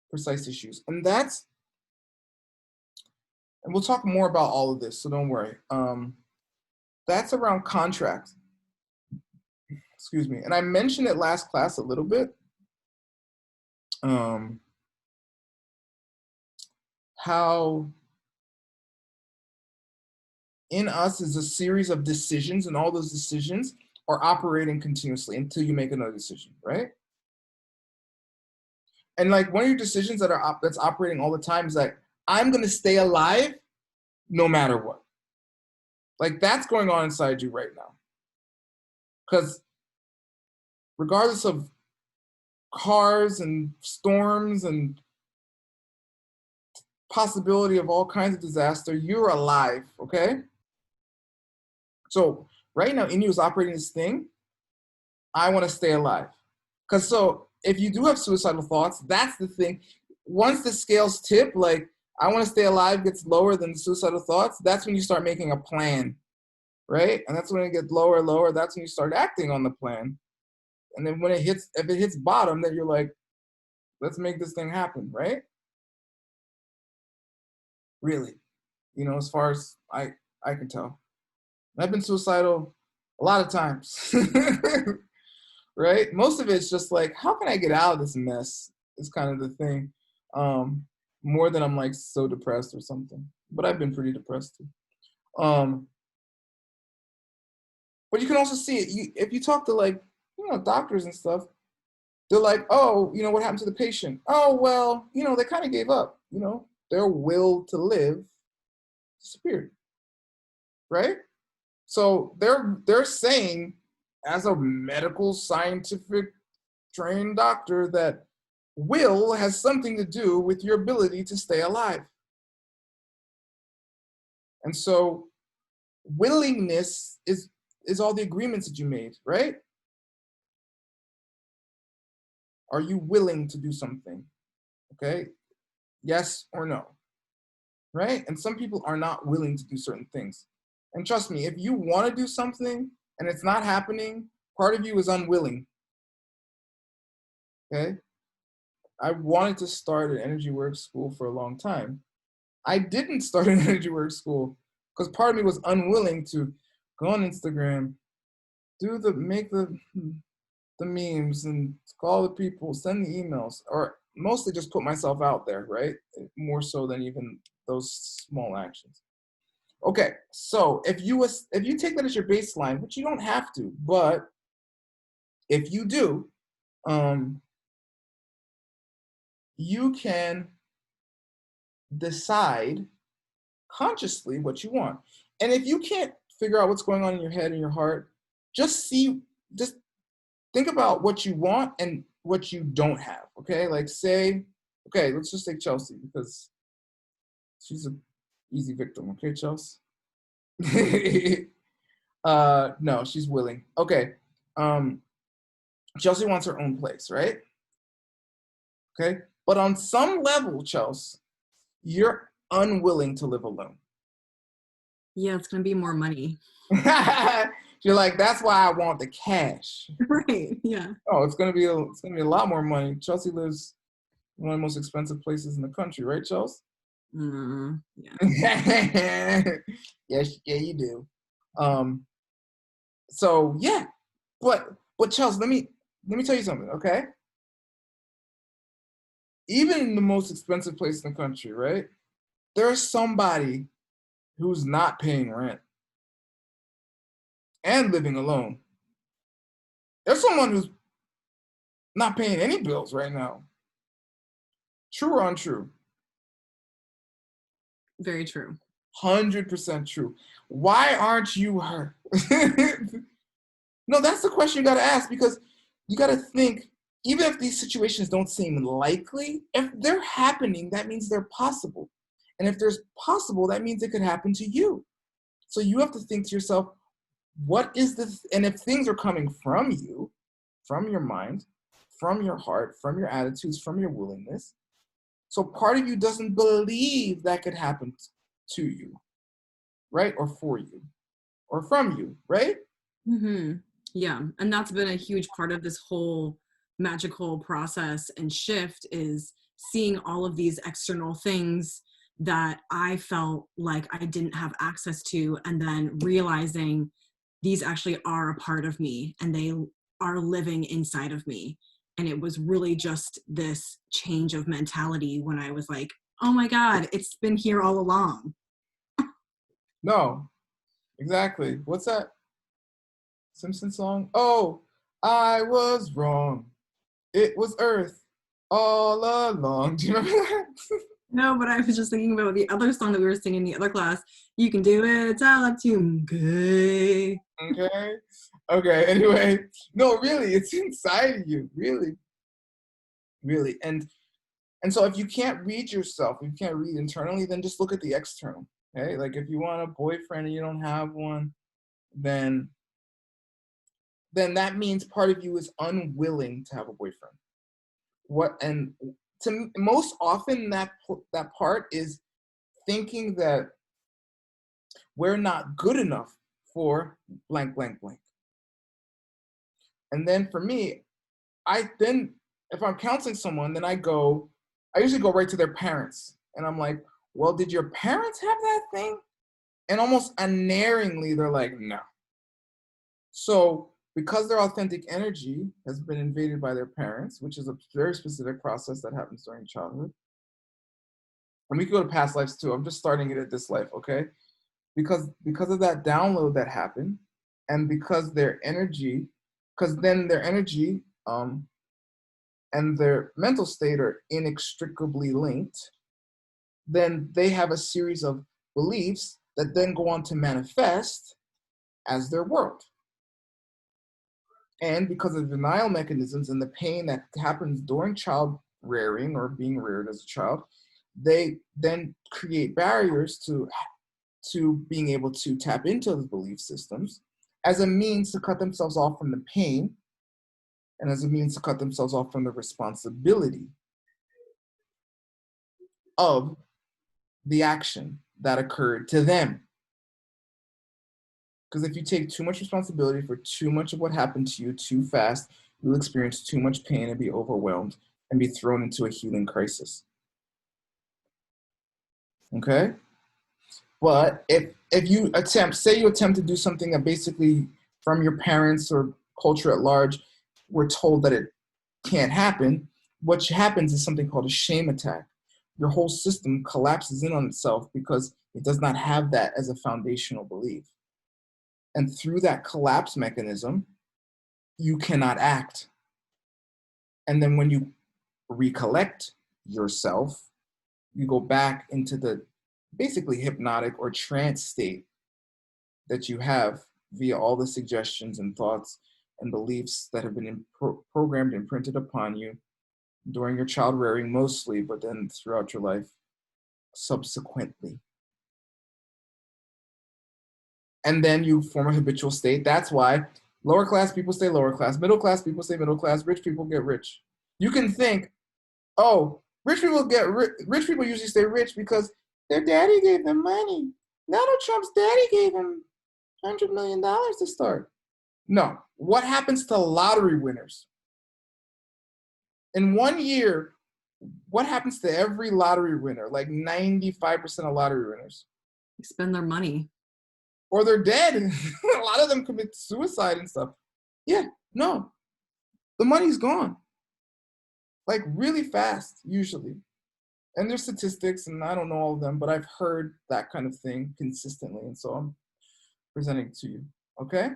precise issues. And we'll talk more about all of this, so don't worry. That's around contract. Excuse me. And I mentioned it last class a little bit. How in us is a series of decisions, and all those decisions are operating continuously until you make another decision, right? And like one of your decisions that's operating all the time is like, I'm gonna stay alive no matter what. Like that's going on inside you right now. Because regardless of cars and storms and possibility of all kinds of disaster, you're alive, okay? So right now in you is operating this thing, I wanna stay alive. Because so if you do have suicidal thoughts, that's the thing. Once the scales tip, like I want to stay alive gets lower than the suicidal thoughts, that's when you start making a plan, right? And that's when it gets lower and lower. That's when you start acting on the plan. And then when if it hits bottom, then you're like, let's make this thing happen, right? Really, as far as I can tell. I've been suicidal a lot of times, right? Most of it's just like, how can I get out of this mess? Is kind of the thing. More than I'm like so depressed or something. But I've been pretty depressed too. But you can also see it. If you talk to like, doctors and stuff, they're like, oh, what happened to the patient? Oh, well, they kind of gave up. Their will to live disappeared, right? So they're saying, as a medical scientific trained doctor, that will has something to do with your ability to stay alive. And so willingness is all the agreements that you made, right? Are you willing to do something? Okay, yes or no, right? And some people are not willing to do certain things. And trust me, if you want to do something and it's not happening, part of you is unwilling, okay? I wanted to start an energy work school for a long time. I didn't start an energy work school because part of me was unwilling to go on Instagram, make the memes and call the people, send the emails, or mostly just put myself out there, right? More so than even those small actions. Okay, so if you take that as your baseline, which you don't have to, but if you do, you can decide consciously what you want. And if you can't figure out what's going on in your head and your heart, just think about what you want and what you don't have, okay? Like let's just take Chelsea because she's an easy victim, okay, Chelsea? No, she's willing. Okay, Chelsea wants her own place, right? Okay, but on some level, Chelsea, you're unwilling to live alone. Yeah, it's gonna be more money. You're like, that's why I want the cash. Right. Yeah. Oh, it's gonna be a lot more money. Chelsea lives in one of the most expensive places in the country, right, Chelsea? Yeah. Yes, yeah, you do. So yeah, but Chelsea, let me tell you something, okay? Even in the most expensive place in the country, right? There's somebody who's not paying rent and living alone. There's someone who's not paying any bills right now. True or untrue? Very true. 100% true. Why aren't you her? No, that's the question you got to ask, because you got to think, even if these situations don't seem likely, if they're happening, that means they're possible. And if there's possible, that means it could happen to you. So you have to think to yourself, what is this? And if things are coming from you, from your mind, from your heart, from your attitudes, from your willingness, so part of you doesn't believe that could happen to you, right? Or for you, or from you, right? Mm-hmm. Yeah, and that's been a huge part of this whole magical process and shift is seeing all of these external things that I felt like I didn't have access to, and then realizing these actually are a part of me and they are living inside of me. And it was really just this change of mentality when I was like, oh my God, it's been here all along. No, exactly. What's that Simpson song? Oh, I was wrong. It was Earth all along. Do you remember that? No, but I was just thinking about the other song that we were singing in the other class. You can do it, it's all up to you. Okay. Okay. Okay. Anyway, no, really, it's inside of you. Really, really. And so if you can't read yourself, if you can't read internally, then just look at the external. Okay. Like if you want a boyfriend and you don't have one, then that means part of you is unwilling to have a boyfriend. What and most often that part is thinking that we're not good enough for blank blank blank. And then for me, if I'm counseling someone, then I usually go right to their parents. And I'm like, well, did your parents have that thing? And almost unerringly, they're like, no. So because their authentic energy has been invaded by their parents, which is a very specific process that happens during childhood. And we can go to past lives too. I'm just starting it at this life, okay? Because of that download that happened, and because then their energy and their mental state are inextricably linked, then they have a series of beliefs that then go on to manifest as their world. And because of denial mechanisms and the pain that happens during child rearing or being reared as a child, they then create barriers to being able to tap into those belief systems as a means to cut themselves off from the pain and as a means to cut themselves off from the responsibility of the action that occurred to them. Because if you take too much responsibility for too much of what happened to you too fast, you'll experience too much pain and be overwhelmed and be thrown into a healing crisis. Okay? But if you attempt to do something that basically from your parents or culture at large, we're told that it can't happen, what happens is something called a shame attack. Your whole system collapses in on itself because it does not have that as a foundational belief. And through that collapse mechanism, you cannot act. And then when you recollect yourself, you go back into the basically hypnotic or trance state that you have via all the suggestions and thoughts and beliefs that have been programmed and printed upon you during your child rearing mostly, but then throughout your life subsequently. And then you form a habitual state. That's why lower class people stay lower class, middle class people stay middle class, rich people get rich. You can think, oh, rich people usually stay rich because their daddy gave them money. Donald Trump's daddy gave him $100 million to start. No. What happens to lottery winners? In 1 year, what happens to every lottery winner? Like 95% of lottery winners. Spend their money. Or they're dead. A lot of them commit suicide and stuff. Yeah, no. The money's gone. Like really fast, usually. And there's statistics, and I don't know all of them, but I've heard that kind of thing consistently. And so I'm presenting it to you, okay?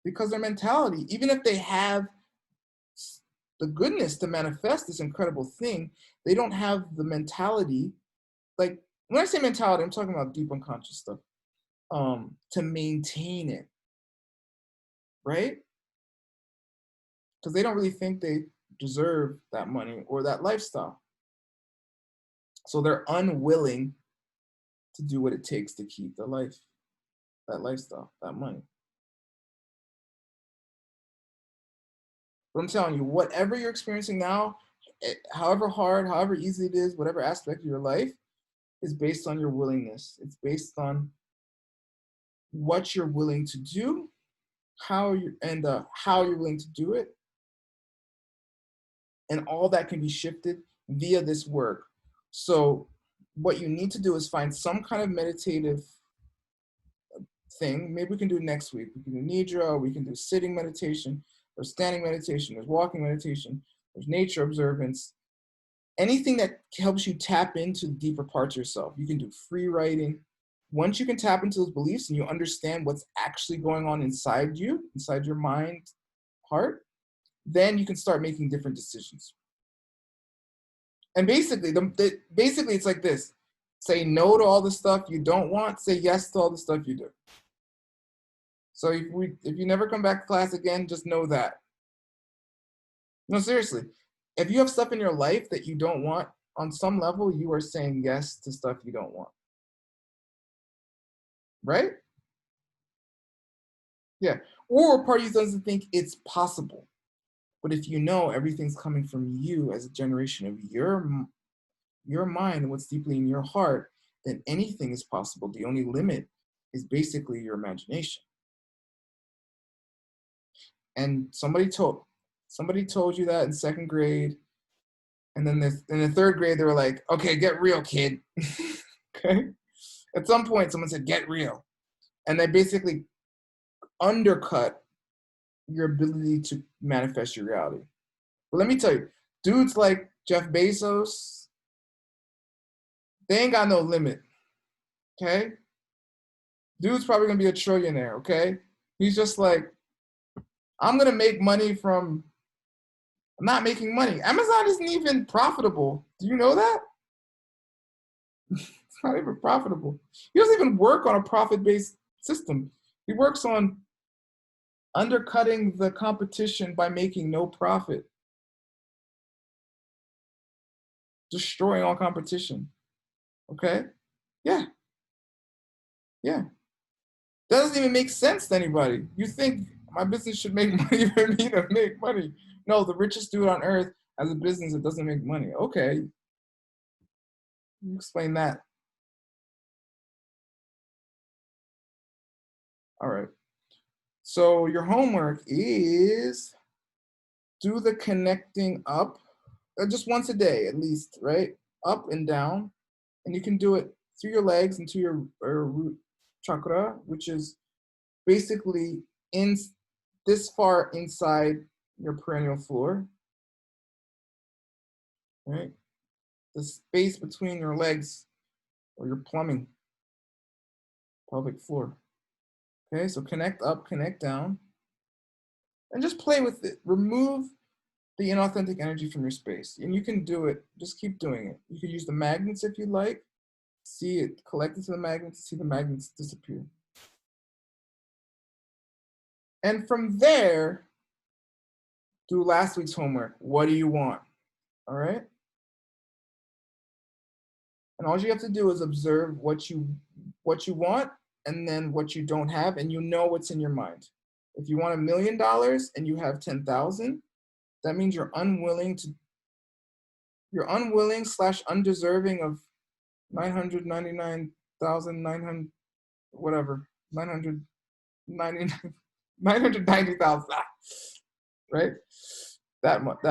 Because their mentality, even if they have the goodness to manifest this incredible thing, they don't have the mentality. Like when I say mentality, I'm talking about deep unconscious stuff, to maintain it, right? Because they don't really think they deserve that money or that lifestyle. So they're unwilling to do what it takes to keep their life, that lifestyle, that money. But I'm telling you, whatever you're experiencing now, however hard, however easy it is, whatever aspect of your life, is based on your willingness. It's based on what you're willing to do how you're willing to do it, and all that can be shifted via this work. So what you need to do is find some kind of meditative thing. Maybe we can do it next week. We can do nidra, we can do sitting meditation, or standing meditation, there's walking meditation, there's nature observance. Anything that helps you tap into deeper parts of yourself. You can do free writing. Once you can tap into those beliefs and you understand what's actually going on inside you, inside your mind, heart, then you can start making different decisions. And basically, basically it's like this. Say no to all the stuff you don't want, say yes to all the stuff you do. So if you never come back to class again, just know that. No, seriously. If you have stuff in your life that you don't want, on some level, you are saying yes to stuff you don't want. Right? Yeah. Or part of you doesn't think it's possible. But if you know everything's coming from you as a generation of your mind and what's deeply in your heart, then anything is possible. The only limit is basically your imagination. And somebody told you that in second grade, and then in the third grade they were like, okay, get real, kid. Okay. At some point someone said, get real. And they basically undercut your ability to manifest your reality. But let me tell you, dudes like Jeff Bezos, they ain't got no limit. Okay. Dude's probably gonna be a trillionaire. Okay. He's just like, I'm gonna make money from not making money. Amazon isn't even profitable. Do you know that? It's not even profitable. He doesn't even work on a profit-based system. He works on undercutting the competition by making no profit. Destroying all competition. Okay? Yeah. Yeah. That doesn't even make sense to anybody. You think my business should make money for me to make money. No, the richest dude on earth has a business that doesn't make money. Okay. You explain that. All right. So your homework is do the connecting up just once a day at least, right? Up and down. And you can do it through your legs into your root chakra, which is basically in this far inside your perennial floor, right? The space between your legs or your plumbing, pelvic floor. Okay, so connect up, connect down, and just play with it. Remove the inauthentic energy from your space. And you can do it, just keep doing it. You can use the magnets if you like. See it collect into the magnets, see the magnets disappear. And from there, do last week's homework. What do you want? All right? And all you have to do is observe what you want and then what you don't have, and you know what's in your mind. If you want $1 million and you have 10,000, that means you're unwilling / undeserving of 999,900, whatever, 990,000, right? That much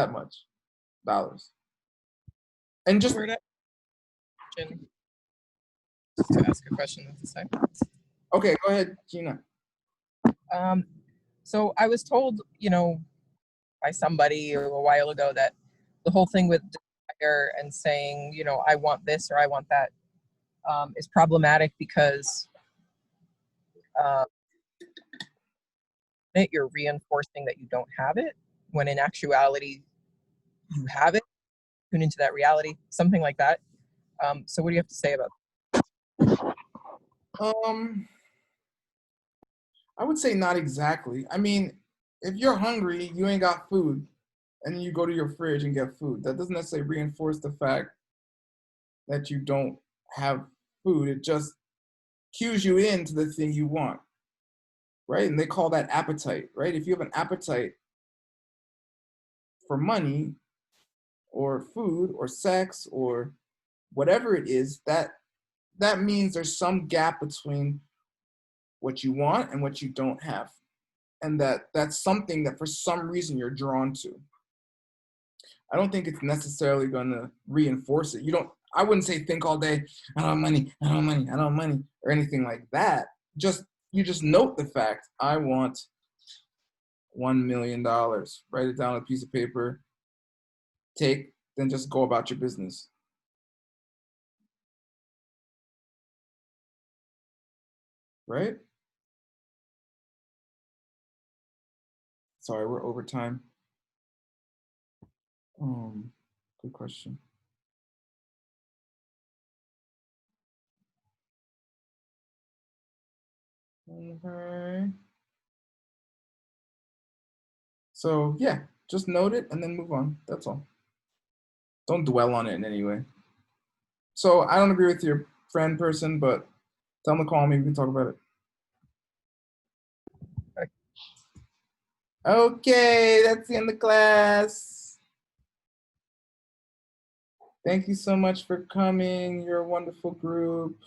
dollars. And just To ask a question at the same. okay, go ahead, Gina. So I was told, by somebody a while ago that the whole thing with desire and saying, I want this or I want that, is problematic because you're reinforcing that you don't have it, when in actuality you have it. Tune into that reality, something like that. So what do you have to say about that? I would say not exactly. I mean, if you're hungry, you ain't got food, and you go to your fridge and get food. That doesn't necessarily reinforce the fact that you don't have food. It just cues you into the thing you want, right? And they call that appetite, right? If you have an appetite for money or food or sex or whatever it is, that means there's some gap between what you want and what you don't have. and that's something that for some reason you're drawn to. I don't think it's necessarily going to reinforce it. I wouldn't say think all day, I don't have money, I don't have money, I don't have money, or anything like that. You just note the fact, I want $1 million. Write it down on a piece of paper, then just go about your business. Right? Sorry, we're over time. Good question. Okay. So yeah, just note it and then move on. That's all. Don't dwell on it in any way. So I don't agree with your friend person, but tell him to call me. We can talk about it. Okay, that's the end of class. Thank you so much for coming. You're a wonderful group.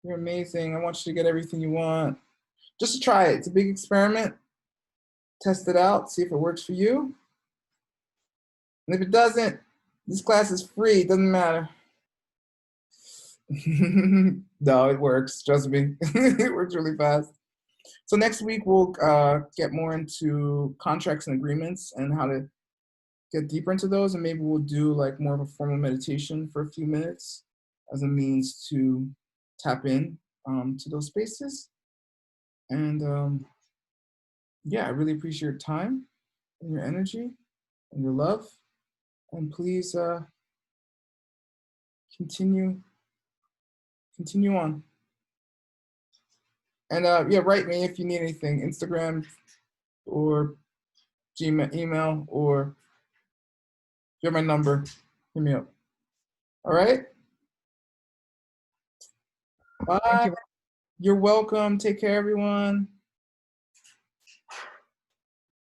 You're amazing. I want you to get everything you want. Just try it. It's a big experiment. Test it out. See if it works for you. And if it doesn't, this class is free. It doesn't matter. No, it works. Trust me. It works really fast. So next week, we'll get more into contracts and agreements and how to get deeper into those. And maybe we'll do like more of a formal meditation for a few minutes as a means to tap in to those spaces. And yeah, I really appreciate your time and your energy and your love. And please continue on. And yeah, write me if you need anything, Instagram or Gmail, email, or if you have my number, hit me up. All right? Bye. Thank you. You're welcome. Take care, everyone.